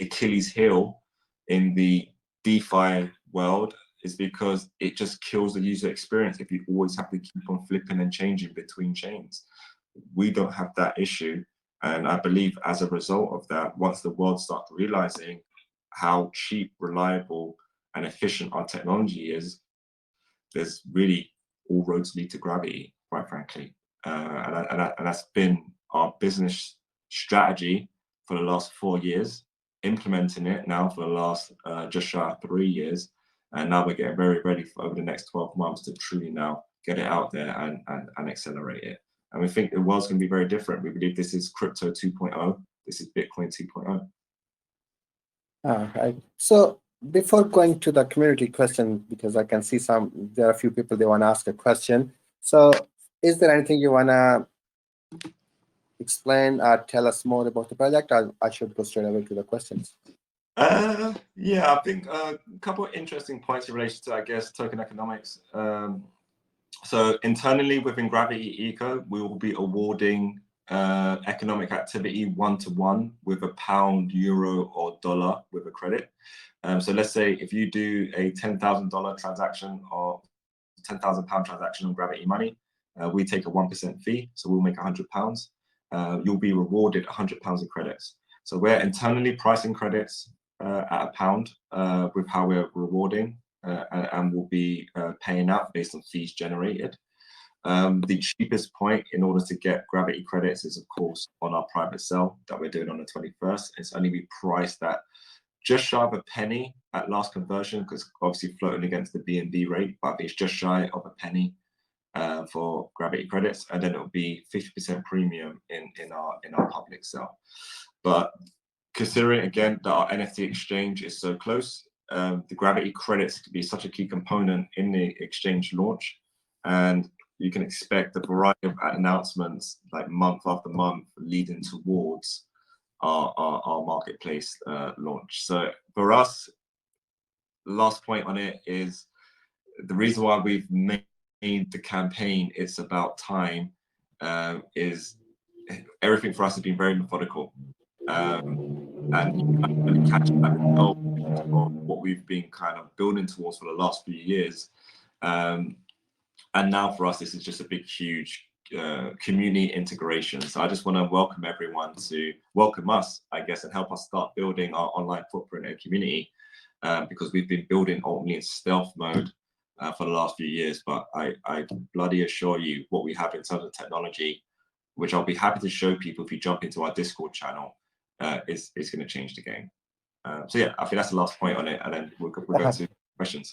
Achilles heel in the DeFi world, is because it just kills the user experience if you always have to keep on flipping and changing between chains. We don't have that issue. And I believe as a result of that, once the world starts realizing how cheap, reliable, and efficient our technology is, there's really all roads lead to Gravity, quite frankly. And that's been our business strategy for the last 4 years, implementing it now for the last just shy of 3 years. And now we're getting very ready for over the next 12 months to truly now get it out there and accelerate it. And we think the world's going to be very different. We believe this is crypto 2.0. This is Bitcoin 2.0. All right. So before going to the community question, because I can see there are a few people, they want to ask a question. So is there anything you want to explain or tell us more about the project? Or I should go straight away to the questions. Yeah, I think a couple of interesting points in relation to, I guess, token economics. So internally within Gravity Eco, we will be awarding economic activity one-to-one with a pound, euro, or dollar with a credit. So let's say if you do a $10,000 transaction or £10,000 transaction on Gravity Money, we take a 1% fee, so we'll make £100. You'll be rewarded £100 of credits. So we're internally pricing credits at a pound with how we're rewarding, and we'll be paying out based on fees generated. The cheapest point in order to get Gravity credits is, of course, on our private sale that we're doing on the 21st. It's only we priced at just shy of a penny at last conversion, because obviously floating against the BNB rate, but it's just shy of a penny for Gravity credits, and then it'll be 50% premium in our public sale. But considering again that our NFT exchange is so close, the Gravity credits could be such a key component in the exchange launch, and you can expect a variety of announcements like month after month leading towards our marketplace launch. So for us, the last point on it is the reason why we've made the campaign It's About Time is everything for us has been very methodical. And really catch that result of what we've been kind of building towards for the last few years. And now for us, this is just a big, huge community integration. So I just want to welcome everyone to welcome us, I guess, and help us start building our online footprint and community, because we've been building ultimately in stealth mode for the last few years. But I bloody assure you, what we have in terms of technology, which I'll be happy to show people if you jump into our Discord channel, is going to change the game. So yeah, I think that's the last point on it, and then we'll go to questions.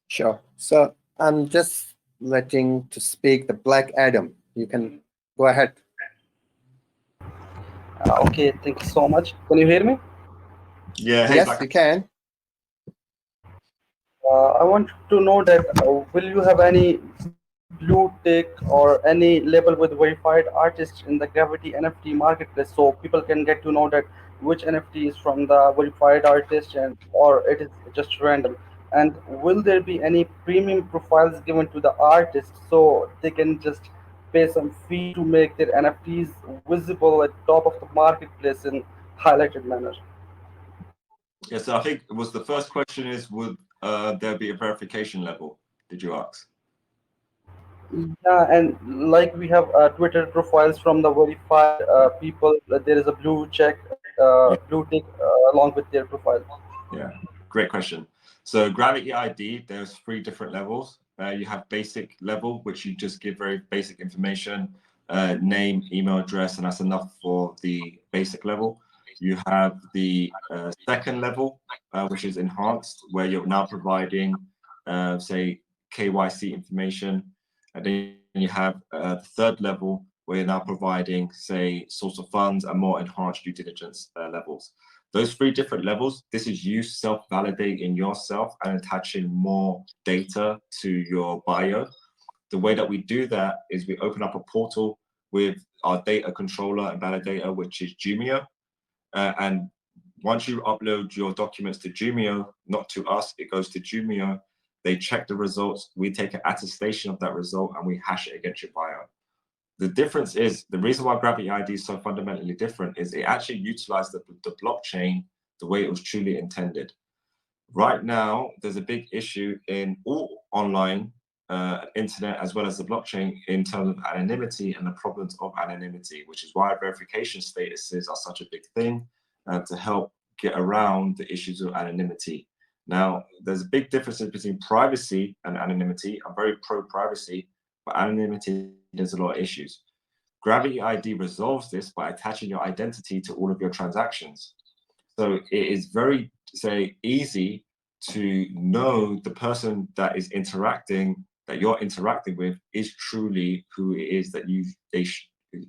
Sure. So I'm just letting to speak the Black Adam. You can go ahead. Okay, thank you so much. Can you hear me? Yeah. Hey, Yes, you can. I want to know that will you have any blue tick or any label with verified artists in the Gravity NFT marketplace, so people can get to know that which NFT is from the verified artist and or it is just random. And will there be any premium profiles given to the artists so they can just pay some fee to make their NFTs visible at top of the marketplace in highlighted manner? Yeah, so I think it was the first question is, would there be a verification level? Did you ask? Yeah, and like we have Twitter profiles from the verified people, there is a blue check, Yeah. blue tick along with their profile. Yeah, great question. So Gravity ID, there's 3 different levels. You have basic level, which you just give very basic information, name, email address, and that's enough for the basic level. You have the second level, which is enhanced, where you're now providing, say, KYC information. And then you have the third level, where you're now providing, say, source of funds and more enhanced due diligence levels. Those 3 different levels, this is you self-validating yourself and attaching more data to your bio. The way that we do that is we open up a portal with our data controller and validator, which is Jumio. And once you upload your documents to Jumio, not to us, it goes to Jumio. They check the results. We take an attestation of that result and we hash it against your bio. The difference is, the reason why Gravity ID is so fundamentally different is it actually utilized the blockchain the way it was truly intended. Right now, there's a big issue in all online internet as well as the blockchain in terms of anonymity and the problems of anonymity, which is why verification statuses are such a big thing to help get around the issues of anonymity. Now, there's a big difference between privacy and anonymity. I'm very pro-privacy, but anonymity, there's a lot of issues. Gravity ID resolves this by attaching your identity to all of your transactions. So it is very, say, easy to know the person that is interacting, that you're interacting with, is truly who it is that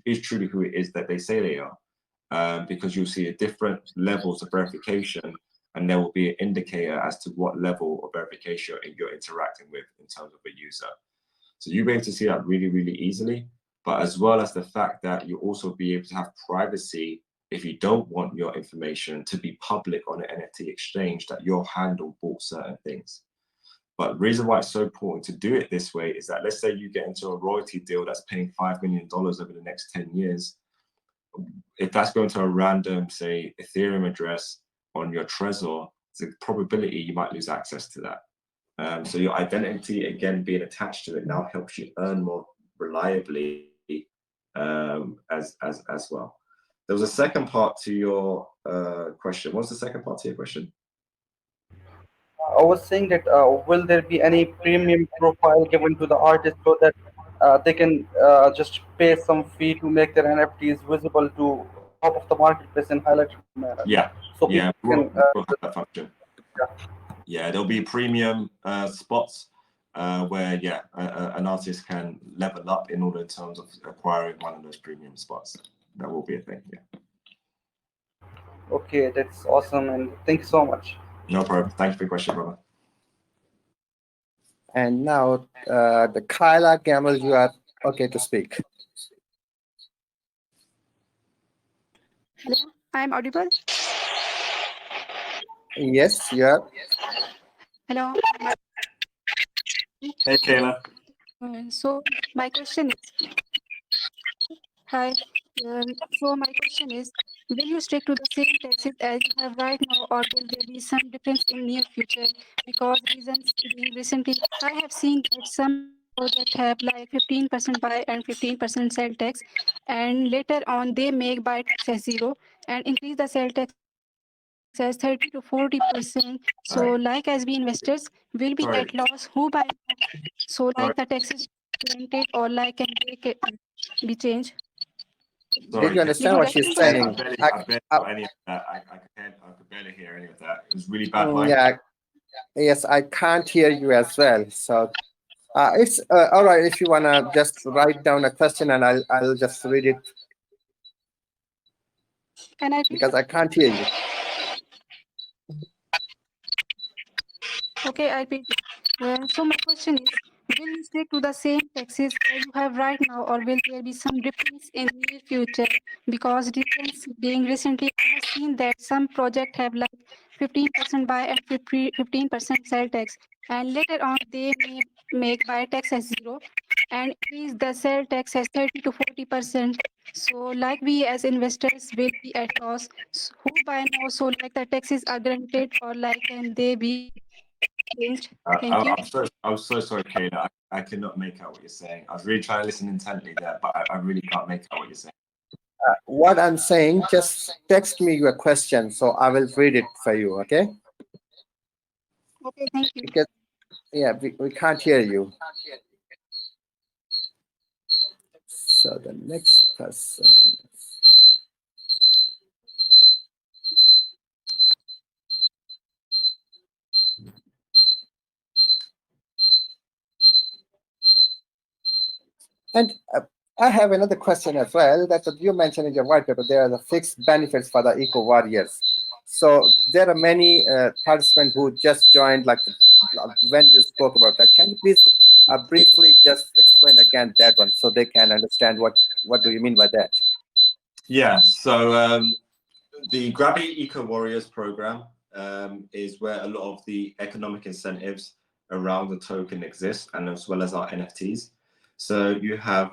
is truly who it is that they say they are, because you'll see different levels of verification, and there will be an indicator as to what level of verification you're interacting with in terms of a user. So you'll be able to see that really, really easily, but as well as the fact that you'll also be able to have privacy if you don't want your information to be public on an NFT exchange that your handle bought certain things. But the reason why it's so important to do it this way is that, let's say you get into a royalty deal that's paying $5 million over the next 10 years. If that's going to a random, say, Ethereum address on your Trezor, there's a probability you might lose access to that. So your identity, again, being attached to it now helps you earn more reliably as well. There was a second part to your question. What was the second part to your question? I was saying that will there be any premium profile given to the artist so that they can just pay some fee to make their NFTs visible to top of the marketplace in highlighted manner? Yeah, So yeah, people we'll have that function. Yeah. Yeah, there'll be premium spots where, yeah, an artist can level up in order in terms of acquiring one of those premium spots. That will be a thing, yeah. Okay, that's awesome, and thank you so much. No problem. Thanks for your question, brother. And now, the Kyla Gamble, you are okay to speak. Hello, I'm audible. Yes, you are. Hello. Hey, Kayla. So my question is, hi. So my question is, will you stick to the same taxes as you have right now, or will there be some difference in near future? Because reasons being recently, I have seen that some projects have like 15% buy and 15% sell tax, and later on they make buy tax as zero and increase the sell tax as 30 to 40%. So, Right. like as we investors will be Sorry. at loss, who buy? So, Sorry. like the taxes granted or like can they be changed? Sorry, Did you understand You what get she's me? saying? I barely got any of that. I could barely hear any of that. It was really bad line. Yeah, yes, I can't hear you as well. So it's all right if you wanna just write down a question and I'll just read it And I because I can't hear you. okay, I repeat. So my question is, will you stick to the same taxes as you have right now, or will there be some difference in near future? Because difference being recently, I have seen that some project have like 15% buy and 15% sell tax, and later on they may make buy tax as zero and increase the sell tax as 30 to 40%. So like we as investors will be at loss. So who buy now? So like the taxes are granted or like can they be changed? Thank you. I'm so sorry, Kayla. I cannot make out what you're saying. I was really trying to listen intently there, but I really can't make out what you're saying. What I'm saying, just text me your question so I will read it for you, okay? Okay, thank you. Because yeah, we can't hear you. So the next person. And I have another question as well. That's what you mentioned in your white paper. There are the fixed benefits for the eco warriors. So there are many participants who just joined, like when you spoke about that. Can you please briefly just explain again that one so they can understand what do you mean by that? Yeah. So the Gravity Eco Warriors program is where a lot of the economic incentives around the token exist, and as well as our NFTs. So you have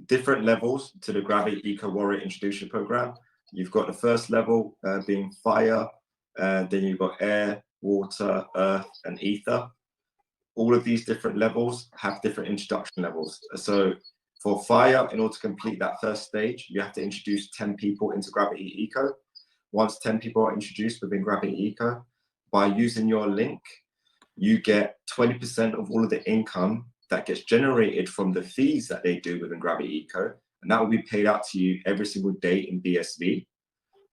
different levels to the Gravity Eco Warrior Introduction Program. You've got the first level being fire, then you've got air, water, earth, and ether. All of these different levels have different introduction levels. So for fire, in order to complete that first stage, you have to introduce 10 people into Gravity Eco. Once 10 people are introduced within Gravity Eco, by using your link, you get 20% of all of the income that gets generated from the fees that they do within Gravity Eco. And that will be paid out to you every single day in BSV.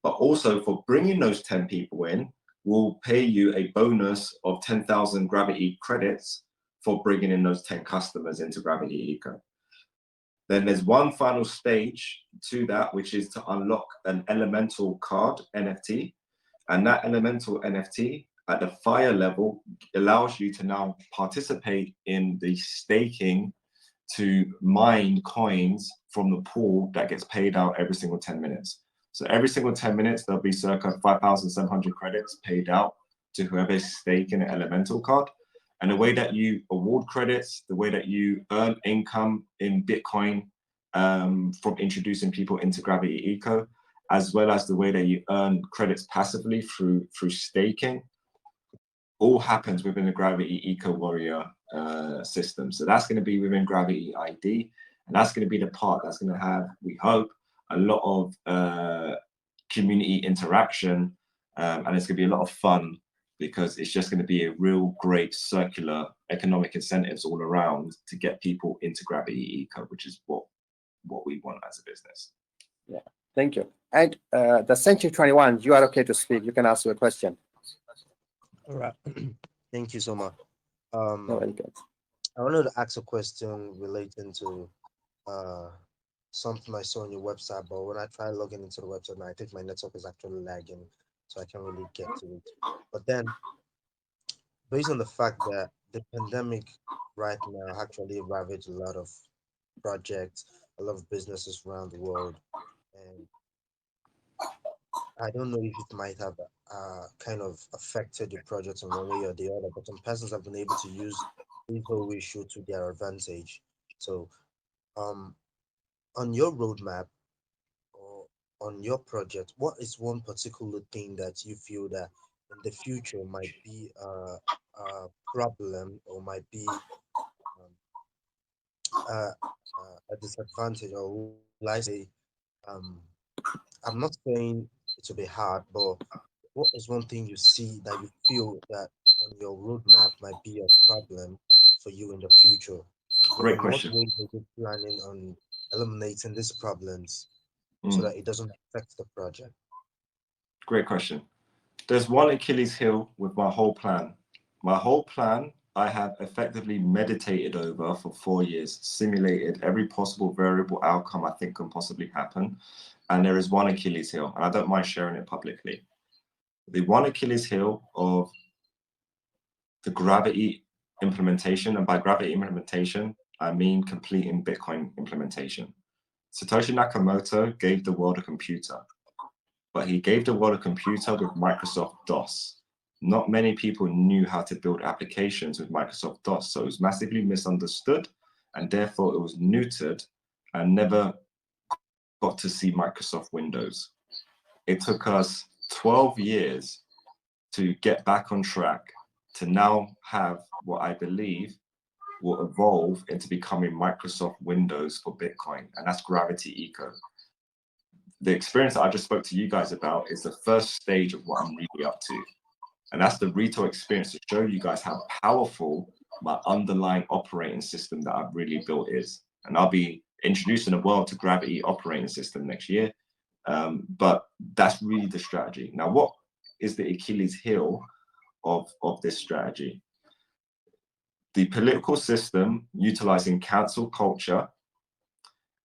But also for bringing those 10 people in, we'll pay you a bonus of 10,000 Gravity credits for bringing in those 10 customers into Gravity Eco. Then there's one final stage to that, which is to unlock an elemental card NFT. And that elemental NFT at the fire level allows you to now participate in the staking to mine coins from the pool that gets paid out every single 10 minutes. So every single 10 minutes, there'll be circa 5,700 credits paid out to whoever is staking an elemental card. And the way that you award credits, the way that you earn income in Bitcoin from introducing people into Gravity Eco, as well as the way that you earn credits passively through staking, all happens within the Gravity Eco Warrior system. So that's going to be within Gravity ID, and that's going to be the part that's going to have, we hope, a lot of community interaction, and it's going to be a lot of fun because it's just going to be a real great circular economic incentives all around to get people into Gravity Eco, which is what we want as a business. Yeah, thank you. And the Century 21, you are okay to speak. You can ask your question. All right. Thank you so much. Oh, very good. I wanted to ask a question relating to something I saw on your website, but when I try logging into the website, I think my network is actually lagging, so I can't really get to it. But then, based on the fact that the pandemic right now actually ravaged a lot of projects, a lot of businesses around the world, and I don't know if it might have kind of affected your project in one way or the other, but some persons have been able to use this whole issue to their advantage. So, um, on your roadmap or on your project, what is one particular thing that you feel that in the future might be a problem or might be um, a disadvantage, or will I say, um, I'm not saying it will be hard, but what is one thing you see that you feel that on your roadmap might be a problem for you in the future? Great In what question. ways are you planning on eliminating these problems so Mm, that it doesn't affect the project? great question. There's one Achilles heel with my whole plan. My whole plan, I have effectively meditated over for 4 years, simulated every possible variable outcome I think can possibly happen. And there is one Achilles heel, and I don't mind sharing it publicly. The one Achilles heel of the gravity implementation, and by gravity implementation, I mean completing Bitcoin implementation. Satoshi Nakamoto gave the world a computer, but he gave the world a computer with Microsoft DOS. Not many people knew how to build applications with Microsoft DOS, so it was massively misunderstood, and therefore it was neutered and never got to see Microsoft Windows. It took us 12 years to get back on track to now have what I believe will evolve into becoming Microsoft Windows for Bitcoin, and that's Gravity Eco. The experience that I just spoke to you guys about is the first stage of what I'm really up to. And that's the retail experience to show you guys how powerful my underlying operating system that I've really built is. And I'll be introducing the world to Gravity operating system next year. But that's really the strategy. Now, what is the Achilles heel of this strategy? The political system utilizing cancel culture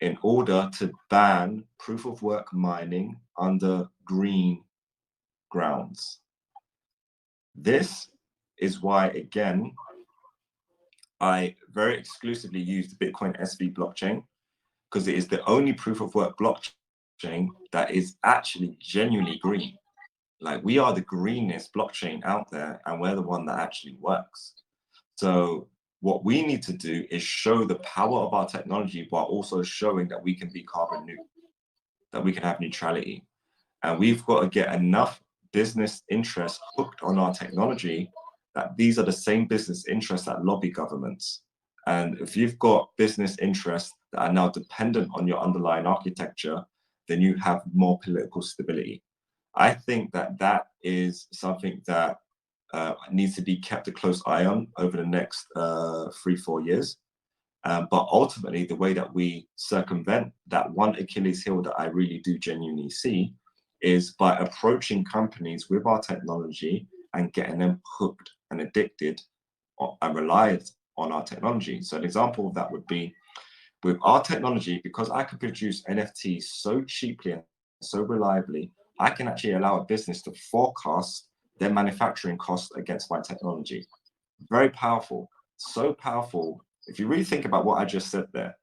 in order to ban proof of work mining under green grounds. This is why, again, I very exclusively use the Bitcoin SV blockchain, because it is the only proof of work blockchain that is actually genuinely green. Like, we are the greenest blockchain out there, and we're the one that actually works. So what we need to do is show the power of our technology while also showing that we can be carbon neutral, that we can have neutrality. And we've got to get enough business interests hooked on our technology that these are the same business interests that lobby governments. And if you've got business interests that are now dependent on your underlying architecture, then you have more political stability. I think that that is something that needs to be kept a close eye on over the next 3-4 years. But ultimately, the way that we circumvent that one Achilles heel that I really do genuinely see is by approaching companies with our technology and getting them hooked and addicted and relied on our technology. So an example of that would be with our technology, because I can produce NFTs so cheaply and so reliably, I can actually allow a business to forecast their manufacturing costs against my technology. Very powerful, so powerful. If you really think about what I just said there,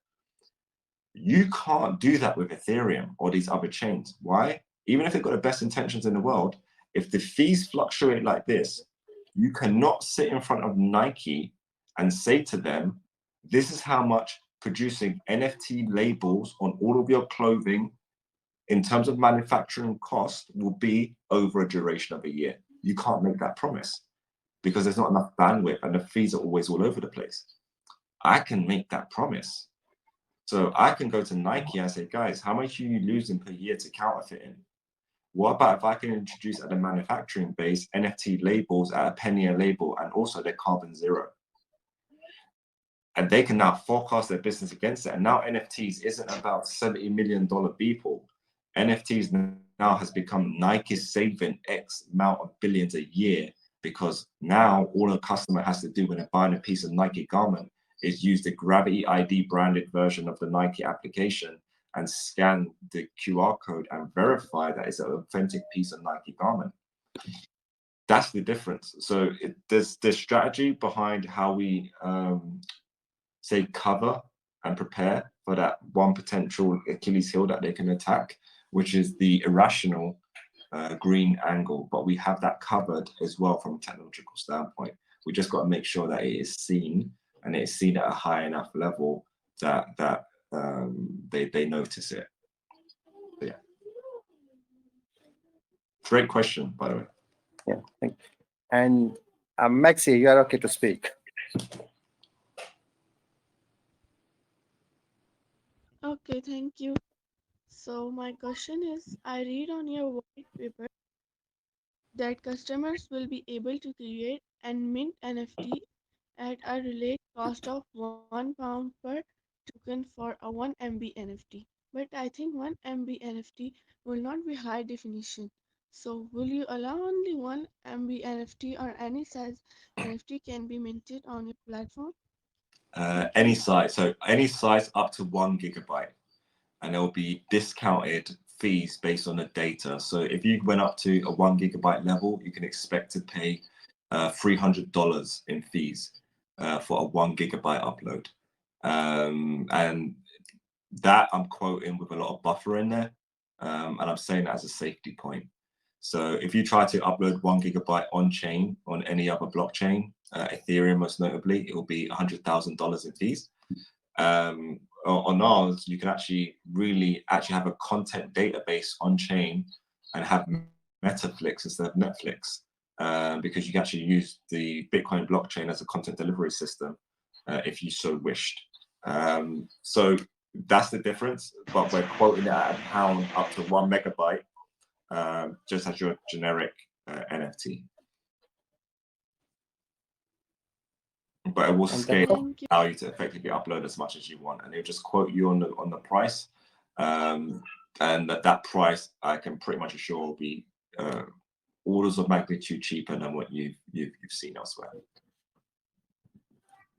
you can't do that with Ethereum or these other chains. Why? Even if they've got the best intentions in the world, if the fees fluctuate like this, you cannot sit in front of Nike and say to them, this is how much producing NFT labels on all of your clothing in terms of manufacturing cost will be over a duration of a year. You can't make that promise because there's not enough bandwidth and the fees are always all over the place. I can make that promise. So I can go to Nike and say, guys, how much are you losing per year to counterfeiting? What about if I can introduce at the manufacturing base NFT labels at a penny a label and also they're carbon zero? And they can now forecast their business against it. And now NFTs isn't about $70 million people. NFTs now has become Nike saving X amount of billions a year, because now all a customer has to do when they're buying a piece of Nike garment is use the Gravity ID branded version of the Nike application and scan the QR code and verify that it's an authentic piece of Nike garment. That's the difference. So there's the strategy behind how we say cover and prepare for that one potential Achilles heel that they can attack, which is the irrational green angle. But we have that covered as well from a technological standpoint. We just got to make sure that it is seen, and it is seen at a high enough level that they notice it. But yeah. Great question, by the way. Yeah, thank you. And Maxi, you are okay to speak. Okay, thank you. So my question is, I read on your white paper that customers will be able to create and mint NFT at a related cost of £1 per token for a 1 MB NFT. But I think 1 MB NFT will not be high definition. So will you allow only 1 MB NFT or any size NFT can be minted on your platform? Any size, so any size up to 1 gigabyte, and there will be discounted fees based on the data. So if you went up to a 1 gigabyte level, you can expect to pay $300 in fees for a 1 gigabyte upload. And that I'm quoting with a lot of buffer in there, and I'm saying that as a safety point. So if you try to upload 1 gigabyte on chain on any other blockchain, Ethereum most notably, it will be $100,000 in fees. On ours, you can actually have a content database on chain and have Metaflix instead of Netflix, because you can actually use the Bitcoin blockchain as a content delivery system if you so wished. So that's the difference, but we're quoting it at £1 up to 1 megabyte, just as your generic NFT. But it will scale, Thank you. allow you to effectively upload as much as you want, and it'll just quote you on the price, and that price I can pretty much assure will be orders of magnitude cheaper than what you've seen elsewhere.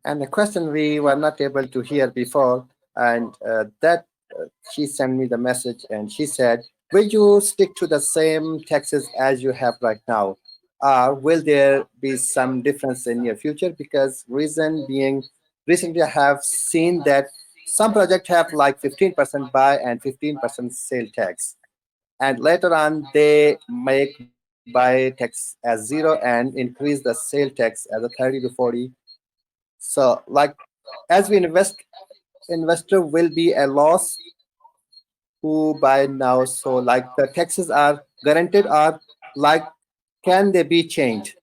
And the question we were not able to hear before, and she sent me the message, and she said, will you stick to the same taxes as you have right now, or will there be some difference in your future? Because reason being, recently I have seen that some projects have like 15% buy and 15% sale tax, and later on they make buy tax as 0 and increase the sale tax as a 30 to 40. So like, as we investor will be a loss who buy now. So like the taxes are guaranteed, or like, can they be changed?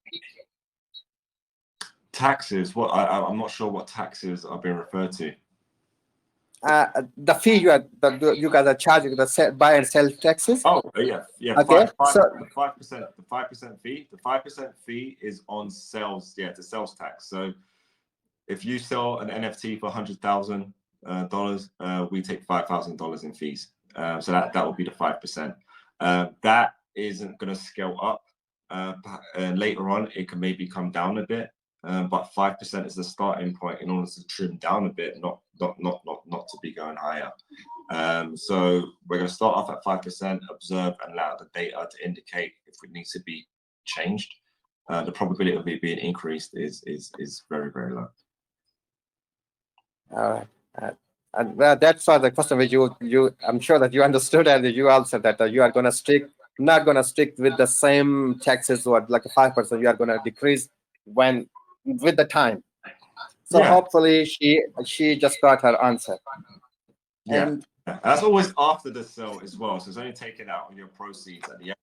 Taxes? What? I'm not sure what taxes are being referred to. The fee you guys are charging, the buy and sell taxes. Oh yeah. Okay. The 5% fee. The 5% fee is on sales. Yeah, the sales tax. So if you sell an NFT for $100,000, we take $5,000 in fees. So that will be the 5%. That isn't going to scale up. Later on, it can maybe come down a bit. But 5% is the starting point in order to trim down a bit, not to be going higher. So we're going to start off at 5%, observe and allow the data to indicate if it needs to be changed. The probability of it being increased is very, very low. All right. And that's why the question which you I'm sure that you understood, and you answered that you are going to not going to stick with the same taxes or like a 5%. You are going to decrease with the time. So Yeah. hopefully she just got her answer. Yeah. And that's always after the sale as well. So it's only taken out on your proceeds at the end.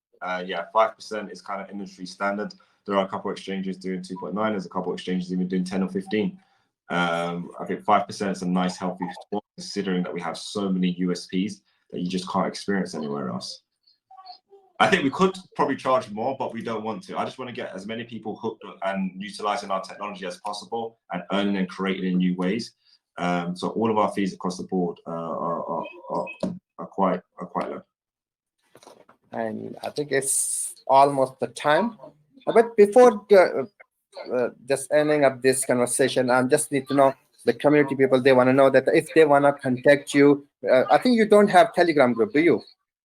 5% is kind of industry standard. There are a couple of exchanges doing 2.9. There's a couple of exchanges even doing 10 or 15. I think 5% is a nice healthy spot, considering that we have so many USPs that you just can't experience anywhere else. I think we could probably charge more, but we don't want to. I just want to get as many people hooked and utilizing our technology as possible and earning and creating in new ways. So all of our fees across the board are quite low. And I think it's almost the time. But before just ending up this conversation, I just need to know the community people. They want to know that if they want to contact you, I think you don't have Telegram group, do you?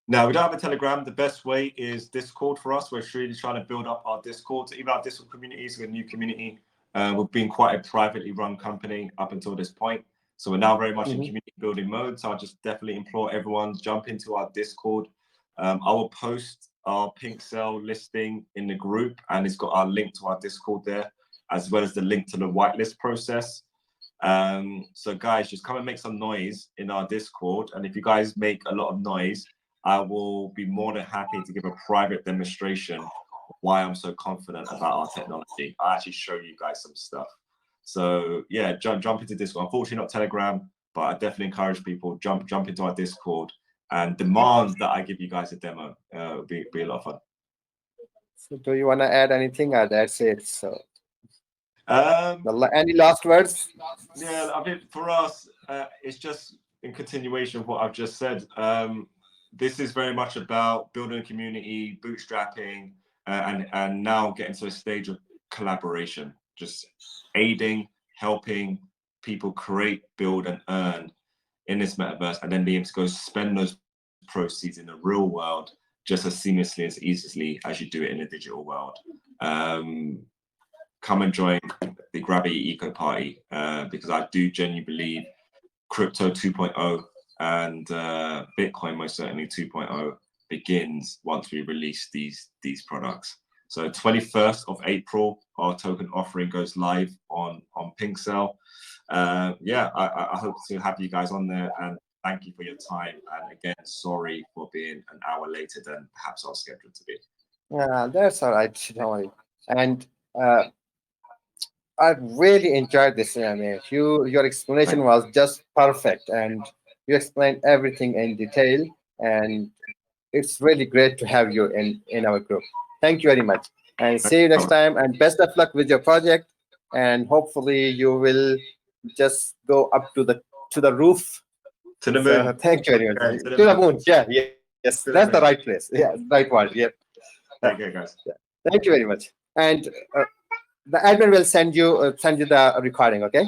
No, we don't have a Telegram. The best way is Discord for us. We're really trying to build up our Discord. Even our Discord community is a new community. We've been quite a privately run company up until this point. So we're now very much in community building mode. So I just definitely implore everyone, jump into our Discord. I will post our Pink Cell listing in the group, and it's got our link to our Discord there, as well as the link to the whitelist process. So guys, just come and make some noise in our Discord. And if you guys make a lot of noise, I will be more than happy to give a private demonstration of why I'm so confident about our technology. I'll actually show you guys some stuff. So yeah, jump into Discord. Unfortunately not Telegram, but I definitely encourage people, jump into our Discord and demand that I give you guys a demo. It'll be a lot of fun. So do you want to add anything, or that's it? So Um, any last words? Yeah, I mean, for us, it's just in continuation of what I've just said. This is very much about building a community, bootstrapping, and now getting to a stage of collaboration, just aiding, helping people create, build, and earn in this metaverse, and then being able to go spend those proceeds in the real world just as seamlessly, as easily as you do it in the digital world. Come and join the Gravity Eco Party, because I do genuinely believe crypto 2.0 and Bitcoin most certainly 2.0 begins once we release these products. So 21st of April, our token offering goes live on Pinkcell. Yeah, I hope to have you guys on there, and thank you for your time. And again, sorry for being an hour later than perhaps I was scheduled to be. That's all right. Don't worry. And I really enjoyed this. I mean, your explanation was just perfect, and you explained everything in detail. And it's really great to have you in our group. Thank you very much, and see you next time. And best of luck with your project. And hopefully, you will just go up to the roof. To the So moon. thank you very much. Okay, To the moon. Yeah. Yes. To the That's the moon. right place. Yeah. Right word. Yeah. Take care, guys. Thank you very much. And the admin will send you the recording. Okay.